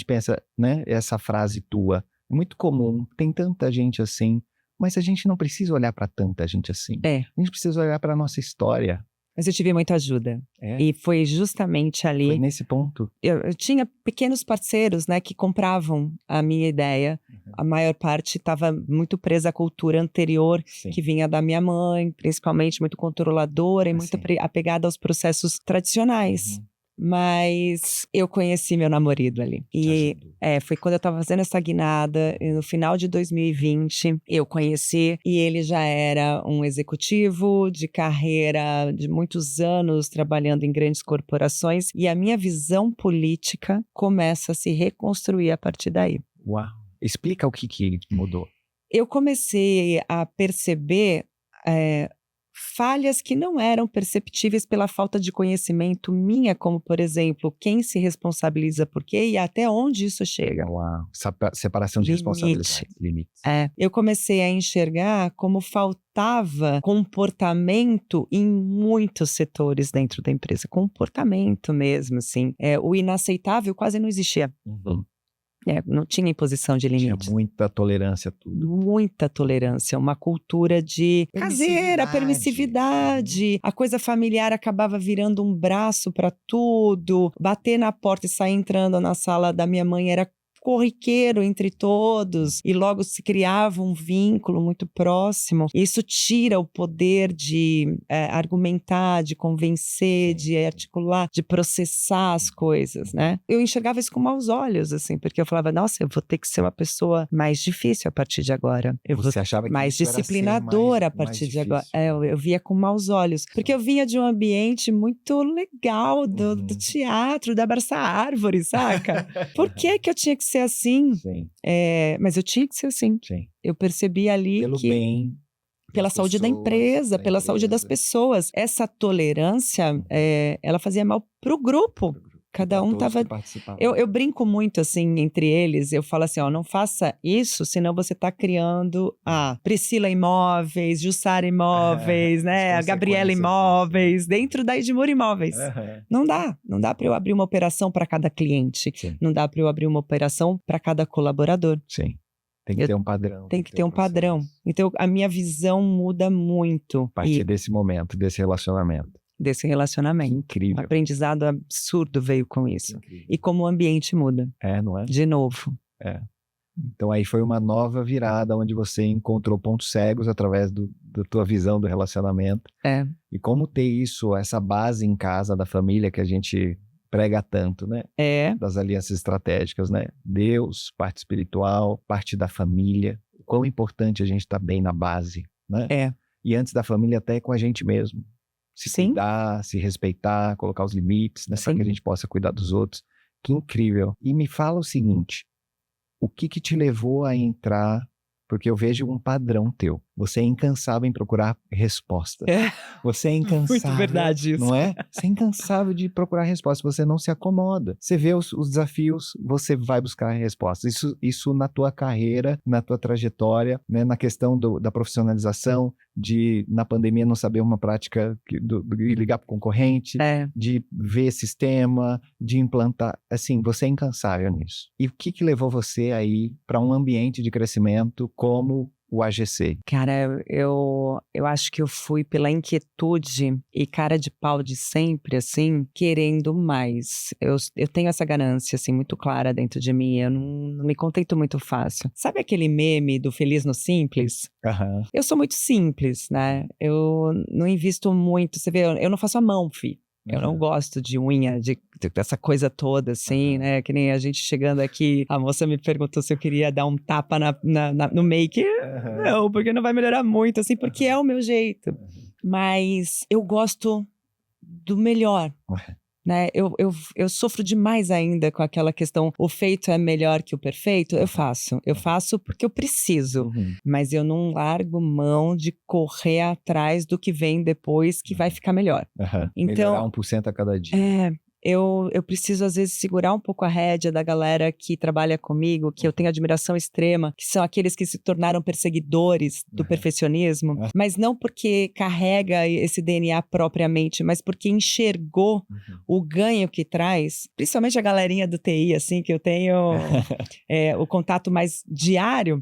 pensa, né, essa frase tua, é muito comum, tem tanta gente assim, mas a gente não precisa olhar para tanta gente assim. A gente precisa olhar para a nossa história. Mas eu tive muita ajuda. E foi justamente ali... Foi nesse ponto? Eu tinha pequenos parceiros, né, que compravam a minha ideia. A maior parte estava muito presa à cultura anterior, que vinha da minha mãe, principalmente muito controladora e muito apegada aos processos tradicionais. Mas eu conheci meu namorado ali. E foi quando eu tava fazendo essa guinada, no final de 2020, eu conheci, e ele já era um executivo de carreira de muitos anos trabalhando em grandes corporações, e a minha visão política começa a se reconstruir a partir daí. Uau! Explica o que mudou. Eu comecei a perceber falhas que não eram perceptíveis pela falta de conhecimento minha, como, por exemplo, quem se responsabiliza por quê e até onde isso chega. Uau, separação de responsabilidades, limites. Eu comecei a enxergar como faltava comportamento em muitos setores dentro da empresa, comportamento mesmo, assim. O inaceitável quase não existia. Não tinha imposição de limites. Tinha muita tolerância a tudo. Muita tolerância, uma cultura de caseira, permissividade. A coisa familiar acabava virando um braço para tudo. Bater na porta e sair entrando na sala da minha mãe era corriqueiro entre todos, e logo se criava um vínculo muito próximo. Isso tira o poder de argumentar, de convencer, de articular, de processar as coisas, né? Eu enxergava isso com maus olhos, assim, porque eu falava, nossa, eu vou ter que ser uma pessoa mais difícil a partir de agora. Você achava que mais disciplinadora a partir de agora. Eu via com maus olhos, porque eu vinha de um ambiente muito legal do teatro, da abraçar árvore, saca? Por que eu tinha que ser assim? Mas eu tinha que ser assim. Eu percebi ali pelo bem, pela saúde da empresa, pela saúde das pessoas. Essa tolerância, ela fazia mal pro grupo. Cada um tava... Eu brinco muito, assim, entre eles. Eu falo assim, não faça isso, senão você tá criando a Priscila Imóveis, Jussara Imóveis, né? A Gabriela Imóveis, dentro da Edmure Imóveis. Não dá para eu abrir uma operação para cada cliente. Não dá para eu abrir uma operação para cada colaborador. Tem que ter um padrão. Tem que ter um padrão. Então, a minha visão muda muito. A partir desse momento, desse relacionamento. Incrível. Um aprendizado absurdo veio com isso. E como o ambiente muda. Não é? De novo. Então aí foi uma nova virada, onde você encontrou pontos cegos através da tua visão do relacionamento. E como ter isso, essa base em casa da família que a gente prega tanto, né? Das alianças estratégicas, né? Deus, parte espiritual, parte da família. Quão importante a gente estar bem na base, né? E antes da família até com a gente mesmo. Se cuidar, se respeitar, colocar os limites, né, para que a gente possa cuidar dos outros. Que incrível. E me fala o seguinte, o que te levou a entrar, porque eu vejo um padrão teu. Você é incansável em procurar respostas. Você é incansável. Muito verdade isso. Não é? Você é incansável de procurar respostas. Você não se acomoda. Você vê os desafios, você vai buscar respostas. Isso na tua carreira, na tua trajetória, né? Na questão da profissionalização, de na pandemia não saber uma prática, de ligar para o concorrente, de ver sistema, de implantar. Assim, você é incansável nisso. E o que levou você aí para um ambiente de crescimento como o AGC? Cara, eu acho que eu fui pela inquietude e cara de pau de sempre, assim, querendo mais. Eu tenho essa ganância, assim, muito clara dentro de mim. Eu não me contento muito fácil. Sabe aquele meme do Feliz no Simples? Aham. Eu sou muito simples, né? Eu não invisto muito. Você vê, eu não faço a mão, fi. Eu não gosto de unha, dessa coisa toda, assim, né? Que nem a gente chegando aqui, a moça me perguntou se eu queria dar um tapa no make. Não, porque não vai melhorar muito, assim, porque é o meu jeito. Mas eu gosto do melhor, né? Eu sofro demais ainda com aquela questão, o feito é melhor que o perfeito. Eu faço porque eu preciso. Mas eu não largo mão de correr atrás do que vem depois, que vai ficar melhor. Então, melhorar 1% a cada dia. Eu preciso, às vezes, segurar um pouco a rédea da galera que trabalha comigo, que eu tenho admiração extrema, que são aqueles que se tornaram perseguidores do perfeccionismo, mas não porque carrega esse DNA propriamente, mas porque enxergou o ganho que traz, principalmente a galerinha do TI, assim, que eu tenho o contato mais diário.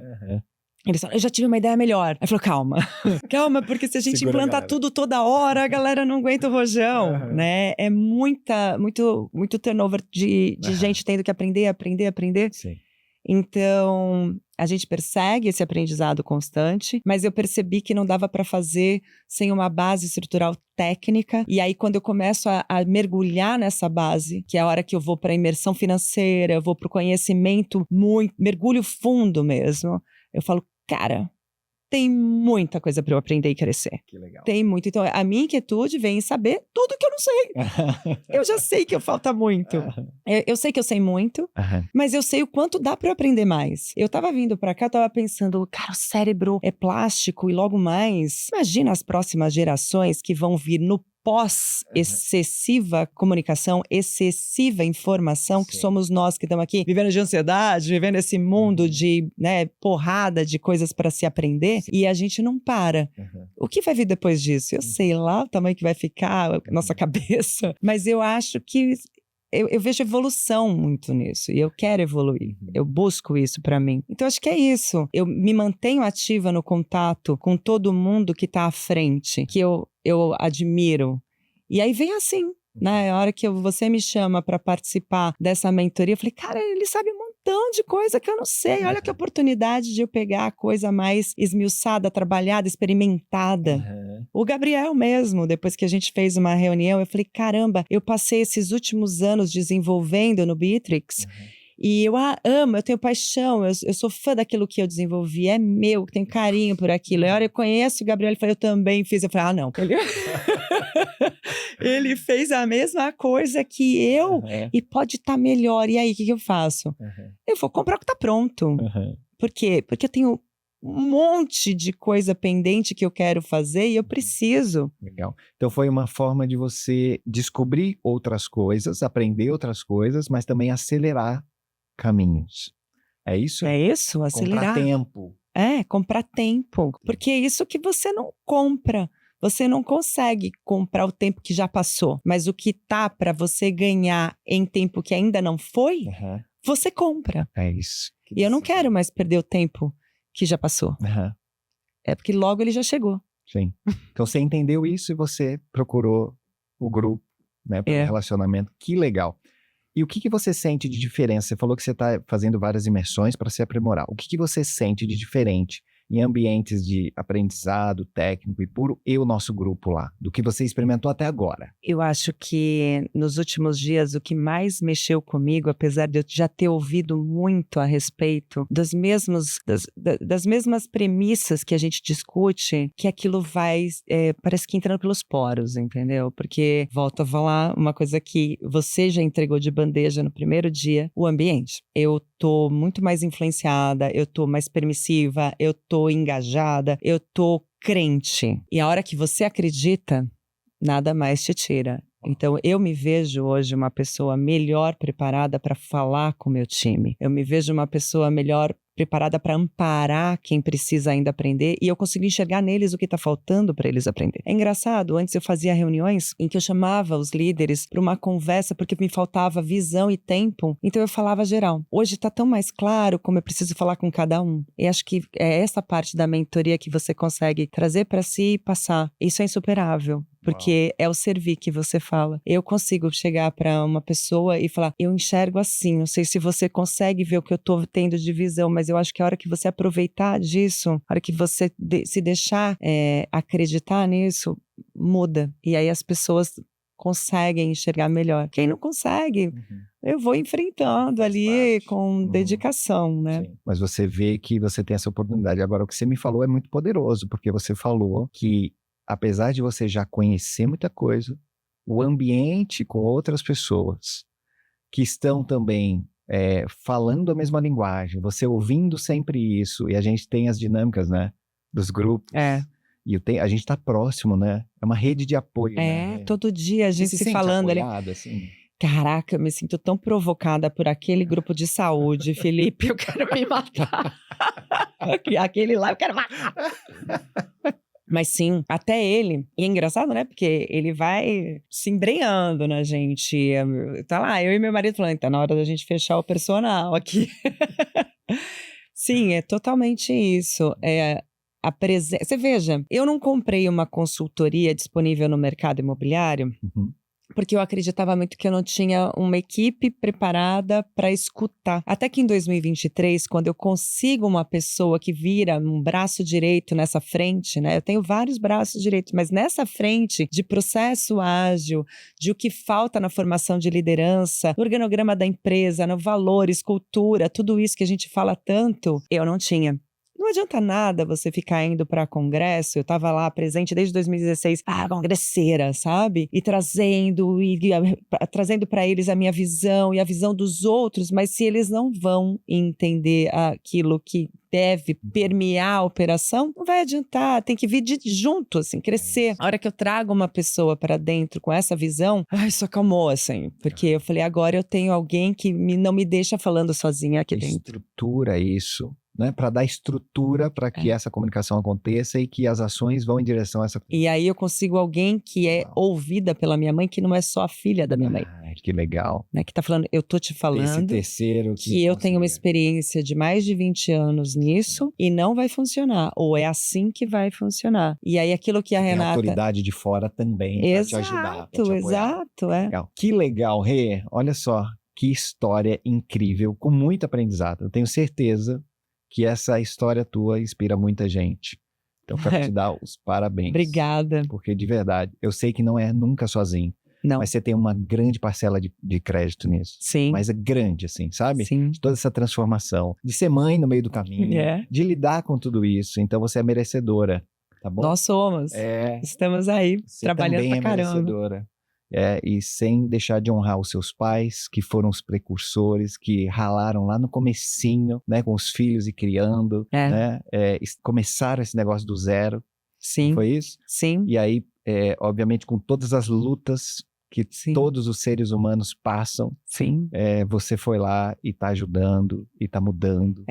Eles falam, eu já tive uma ideia melhor. Aí falou, calma, porque se a gente implanta tudo toda hora, a galera não aguenta o rojão, né? É muito turnover de gente tendo que aprender. Sim. Então, a gente persegue esse aprendizado constante, mas eu percebi que não dava para fazer sem uma base estrutural técnica. E aí, quando eu começo a mergulhar nessa base, que é a hora que eu vou para a imersão financeira, eu vou para o conhecimento, mergulho fundo mesmo, eu falo, cara, tem muita coisa para eu aprender e crescer. Que legal. Tem muito. Então, a minha inquietude vem em saber tudo que eu não sei. Eu já sei que falta muito. Eu sei que eu sei muito, mas eu sei o quanto dá para eu aprender mais. Eu tava vindo para cá, eu tava pensando, cara, o cérebro é plástico e logo mais, imagina as próximas gerações que vão vir no pós-excessiva comunicação, excessiva informação, que somos nós que estamos aqui vivendo de ansiedade, vivendo esse mundo de, né, porrada de coisas para se aprender, e a gente não para. O que vai vir depois disso? Eu sei lá o tamanho que vai ficar a nossa cabeça, mas eu acho que eu vejo evolução muito nisso, e eu quero evoluir, eu busco isso para mim. Então acho que é isso, eu me mantenho ativa no contato com todo mundo que está à frente, que eu admiro, e aí vem assim, né, a hora que você me chama para participar dessa mentoria, eu falei, cara, ele sabe um montão de coisa que eu não sei, olha que oportunidade de eu pegar a coisa mais esmiuçada, trabalhada, experimentada. O Gabriel mesmo, depois que a gente fez uma reunião, eu falei, caramba, eu passei esses últimos anos desenvolvendo no Bitrix, e eu amo, eu tenho paixão, eu sou fã daquilo que eu desenvolvi, é meu, tenho carinho por aquilo. E a hora eu conheço o Gabriel, ele falou, eu também fiz. Eu falei, não. Ele fez a mesma coisa que eu e pode estar melhor. E aí, o que eu faço? Eu vou comprar o que está pronto. Por quê? Porque eu tenho um monte de coisa pendente que eu quero fazer e eu preciso. Legal. Então foi uma forma de você descobrir outras coisas, aprender outras coisas, mas também acelerar caminhos. É isso? É isso, acelerar. Comprar tempo. Comprar tempo. Porque é isso que você não compra. Você não consegue comprar o tempo que já passou. Mas o que tá para você ganhar em tempo que ainda não foi, você compra. É isso. E eu não quero mais perder o tempo que já passou. É porque logo ele já chegou. Sim. Então você entendeu isso e você procurou o grupo, né, para o relacionamento. Que legal. E o que você sente de diferença? Você falou que você está fazendo várias imersões para se aprimorar. O que você sente de diferente em ambientes de aprendizado técnico e puro e o nosso grupo lá, do que você experimentou até agora? Eu acho que nos últimos dias o que mais mexeu comigo, apesar de eu já ter ouvido muito a respeito das mesmas premissas que a gente discute, que aquilo vai, parece que entrando pelos poros, entendeu? Porque, volto a falar, uma coisa que você já entregou de bandeja no primeiro dia, o ambiente. Eu tô muito mais influenciada, eu tô mais permissiva, eu tô engajada, eu tô crente. E a hora que você acredita, nada mais te tira. Então, eu me vejo hoje uma pessoa melhor preparada para falar com o meu time. Eu me vejo uma pessoa melhor preparada para amparar quem precisa ainda aprender, e eu consigo enxergar neles o que está faltando para eles aprender. É engraçado, antes eu fazia reuniões em que eu chamava os líderes para uma conversa porque me faltava visão e tempo, então eu falava geral. Hoje está tão mais claro como eu preciso falar com cada um. E acho que é essa parte da mentoria que você consegue trazer para si e passar. Isso é insuperável. Porque é o servir que você fala. Eu consigo chegar para uma pessoa e falar, eu enxergo assim, não sei se você consegue ver o que eu estou tendo de visão, mas eu acho que a hora que você aproveitar disso, a hora que você se deixar acreditar nisso, muda. E aí as pessoas conseguem enxergar melhor. Quem não consegue, eu vou enfrentando ali com dedicação, né? Sim. Mas você vê que você tem essa oportunidade. Agora, o que você me falou é muito poderoso, porque você falou que apesar de você já conhecer muita coisa, o ambiente com outras pessoas que estão também falando a mesma linguagem, você ouvindo sempre isso, e a gente tem as dinâmicas, né, dos grupos, e a gente está próximo, né, é uma rede de apoio, né? Todo dia a gente você se sente falando ali. Assim? Caraca, eu me sinto tão provocada por aquele grupo de saúde, Felipe, eu quero me matar. Aquele lá, eu quero matar. Mas sim, até ele, e é engraçado, né, porque ele vai se embrenhando na gente, tá lá, eu e meu marido falando, tá na hora da gente fechar o personal aqui. Sim, é totalmente isso, você veja, eu não comprei uma consultoria disponível no mercado imobiliário, porque eu acreditava muito que eu não tinha uma equipe preparada para escutar. Até que em 2023, quando eu consigo uma pessoa que vira um braço direito nessa frente, né? Eu tenho vários braços direitos, mas nessa frente de processo ágil, de o que falta na formação de liderança, no organograma da empresa, no valores, cultura, tudo isso que a gente fala tanto, eu não tinha. Não adianta nada você ficar indo para congresso, eu estava lá presente desde 2016, congresseira, sabe? E trazendo para eles a minha visão e a visão dos outros, mas se eles não vão entender aquilo que deve permear a operação, não vai adiantar, tem que vir junto, assim, crescer. A hora que eu trago uma pessoa para dentro com essa visão, isso acalmou, assim, porque eu falei, agora eu tenho alguém que não me deixa falando sozinha aqui dentro. Estrutura isso. Né, para dar estrutura para que essa comunicação aconteça e que as ações vão em direção a essa... E aí eu consigo alguém que é ouvida pela minha mãe, que não é só a filha da minha mãe. Que legal. Né, que tá falando, eu tô te falando esse terceiro que eu tenho uma experiência de mais de 20 anos nisso e não vai funcionar, ou é assim que vai funcionar. E aí aquilo que a Renata... Tem autoridade de fora também para te ajudar, pra te apoiar. Exato, Legal. Que legal, Rê. Olha só, que história incrível, com muito aprendizado. Eu tenho certeza que essa história tua inspira muita gente. Então, quero te dar os parabéns. Obrigada. Porque, de verdade, eu sei que não é nunca sozinho. Não. Mas você tem uma grande parcela de crédito nisso. Sim. Mas é grande, assim, sabe? Sim. De toda essa transformação. De ser mãe no meio do caminho. De lidar com tudo isso. Então, você é merecedora, tá bom? Nós somos. Estamos aí, você trabalhando também pra caramba. Merecedora. E sem deixar de honrar os seus pais, que foram os precursores, que ralaram lá no comecinho, né, com os filhos e criando, né, começaram esse negócio do zero. Sim. Não foi isso? Sim. E aí, obviamente, com todas as lutas que todos os seres humanos passam, você foi lá e tá ajudando, e tá mudando.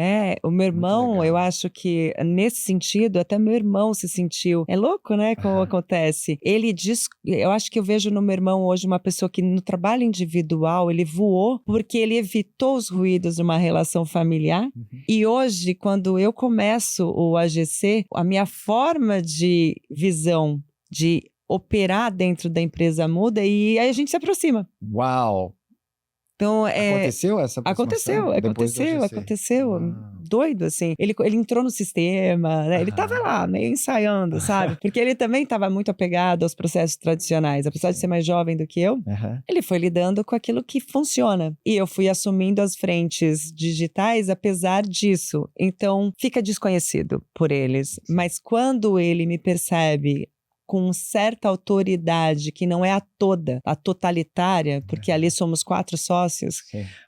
O meu irmão, eu acho que nesse sentido, até meu irmão se sentiu, é louco, né, como acontece. Ele diz, eu acho que eu vejo no meu irmão hoje uma pessoa que no trabalho individual, ele voou porque ele evitou os ruídos de uma relação familiar, e hoje, quando eu começo o AGC, a minha forma de visão, de operar dentro da empresa muda e aí a gente se aproxima. Uau! Então, aconteceu essa aproximação? Aconteceu. Doido, assim. Ele entrou no sistema, né? Ele tava lá, meio ensaiando, sabe? Porque ele também estava muito apegado aos processos tradicionais. Apesar de ser mais jovem do que eu, ele foi lidando com aquilo que funciona. E eu fui assumindo as frentes digitais apesar disso. Então, fica desconhecido por eles. Mas quando ele me percebe com certa autoridade, que não é a totalitária, porque ali somos 4 sócios,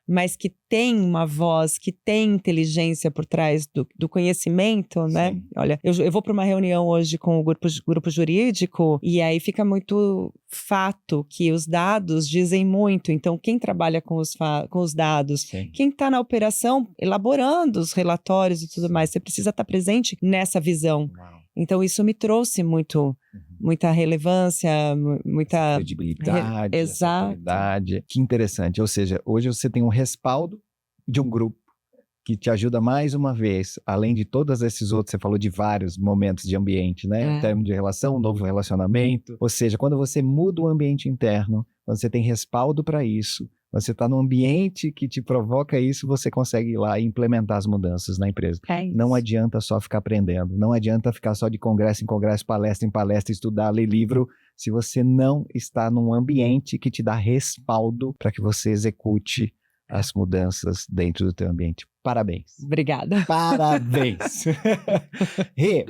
mas que tem uma voz, que tem inteligência por trás do conhecimento, né? Sim. Olha, eu vou para uma reunião hoje com o grupo jurídico e aí fica muito fato que os dados dizem muito. Então, quem trabalha com os dados, Sim. quem está na operação, elaborando os relatórios e tudo mais, você precisa estar presente nessa visão. Uau. Então, isso me trouxe muita relevância, muita credibilidade, Exato. autoridade. Que interessante. Ou seja, hoje você tem um respaldo de um grupo que te ajuda mais uma vez, além de todos esses outros, você falou de vários momentos de ambiente, né? Em termos de relação, um novo relacionamento. Ou seja, quando você muda o ambiente interno, quando você tem respaldo para isso, você está num ambiente que te provoca isso, você consegue ir lá e implementar as mudanças na empresa. Não adianta só ficar aprendendo, não adianta ficar só de congresso em congresso, palestra em palestra, estudar, ler livro, se você não está num ambiente que te dá respaldo para que você execute as mudanças dentro do teu ambiente. Parabéns. Obrigada. Parabéns. Rê,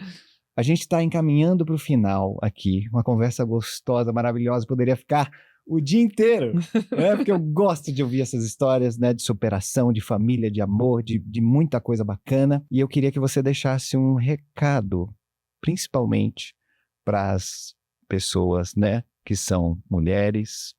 a gente está encaminhando para o final aqui, uma conversa gostosa, maravilhosa, poderia ficar o dia inteiro, né? Porque eu gosto de ouvir essas histórias, né? De superação, de família, de amor, de muita coisa bacana. E eu queria que você deixasse um recado, principalmente para as pessoas, né? Que são mulheres,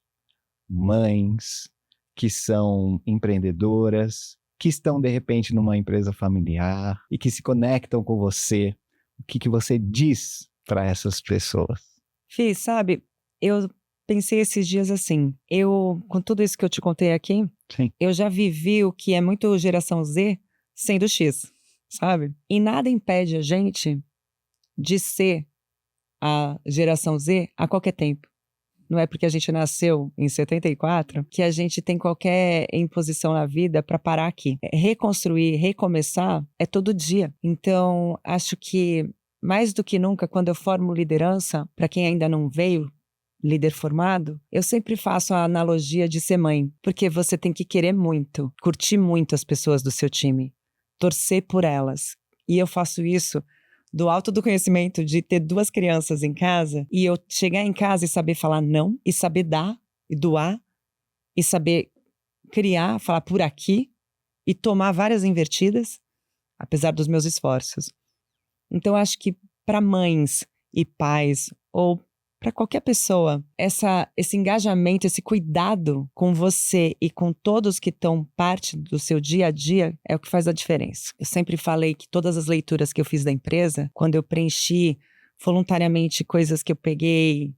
mães, que são empreendedoras, que estão, de repente, numa empresa familiar e que se conectam com você. O que você diz para essas pessoas? Fih, sabe, eu pensei esses dias assim, com tudo isso que eu te contei aqui, Sim. eu já vivi o que é muito geração Z sendo X, sabe? E nada impede a gente de ser a geração Z a qualquer tempo. Não é porque a gente nasceu em 74 que a gente tem qualquer imposição na vida para parar aqui. Reconstruir, recomeçar é todo dia. Então, acho que mais do que nunca, quando eu formo liderança, para quem ainda não veio, líder formado, eu sempre faço a analogia de ser mãe, porque você tem que querer muito, curtir muito as pessoas do seu time, torcer por elas. E eu faço isso do alto do conhecimento de ter 2 crianças em casa e eu chegar em casa e saber falar não, e saber dar e doar, e saber criar, falar por aqui e tomar várias invertidas, apesar dos meus esforços. Então, acho que para mães e pais, ou para qualquer pessoa, esse engajamento, esse cuidado com você e com todos que estão parte do seu dia a dia é o que faz a diferença. Eu sempre falei que todas as leituras que eu fiz da empresa, quando eu preenchi voluntariamente coisas que eu peguei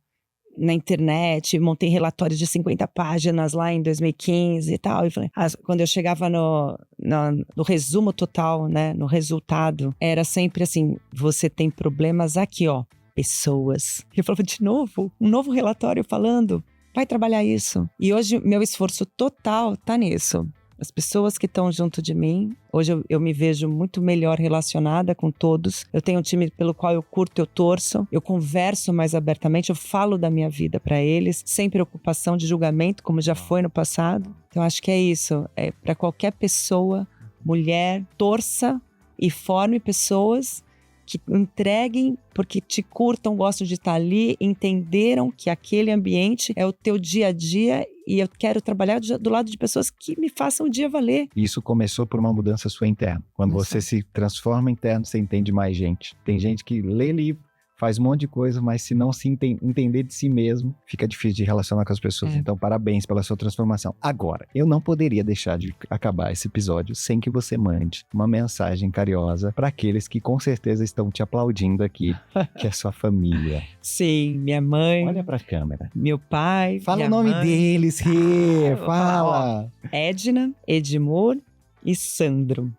na internet, montei relatórios de 50 páginas lá em 2015 e tal, e falei, quando eu chegava no resumo total, né, no resultado, era sempre assim, você tem problemas aqui, ó. Pessoas. Eu falava de novo, um novo relatório falando, vai trabalhar isso. E hoje meu esforço total tá nisso. As pessoas que estão junto de mim, hoje eu me vejo muito melhor relacionada com todos. Eu tenho um time pelo qual eu curto, eu torço, eu converso mais abertamente, eu falo da minha vida para eles, sem preocupação de julgamento, como já foi no passado. Então acho que é isso, é para qualquer pessoa, mulher, torça e forme pessoas que entreguem porque te curtam, gostam de estar ali, entenderam que aquele ambiente é o teu dia a dia e eu quero trabalhar do lado de pessoas que me façam o dia valer. Isso começou por uma mudança sua interna. Quando você se transforma interno, você entende mais gente. Tem gente que lê livro, faz um monte de coisa, mas se não se entender de si mesmo, fica difícil de relacionar com as pessoas. Então, parabéns pela sua transformação. Agora, eu não poderia deixar de acabar esse episódio sem que você mande uma mensagem carinhosa para aqueles que com certeza estão te aplaudindo aqui, que é sua família. Sim, minha mãe. Olha pra câmera. Meu pai. Fala o nome deles, Rê. Fala. Edna, Edmur e Sandro.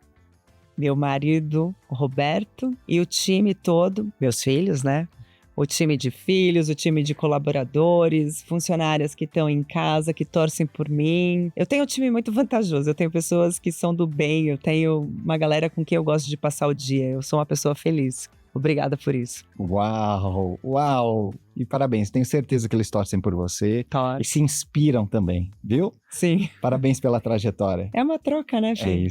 Meu marido, Roberto, e o time todo, meus filhos, né? O time de filhos, o time de colaboradores, funcionárias que estão em casa, que torcem por mim. Eu tenho um time muito vantajoso, eu tenho pessoas que são do bem, eu tenho uma galera com quem eu gosto de passar o dia. Eu sou uma pessoa feliz. Obrigada por isso. Uau, uau! E parabéns, tenho certeza que eles torcem por você. E se inspiram também, viu? Sim. Parabéns pela trajetória. É uma troca, né, filho?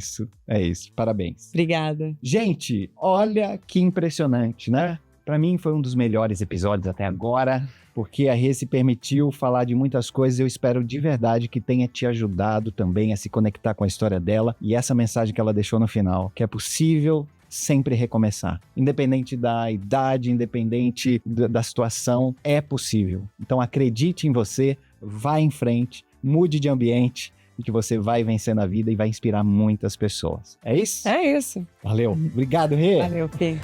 É isso. Parabéns. Obrigada. Gente, olha que impressionante, né? Pra mim foi um dos melhores episódios até agora. porque a Rê se permitiu falar de muitas coisas. Eu espero de verdade que tenha te ajudado também a se conectar com a história dela e essa mensagem que ela deixou no final, que é possível sempre recomeçar. Independente da idade, independente da situação, é possível. Então acredite em você, vá em frente, mude de ambiente e que você vai vencer na vida e vai inspirar muitas pessoas. É isso? É isso. Valeu. Obrigado, Rê. Valeu, Fê.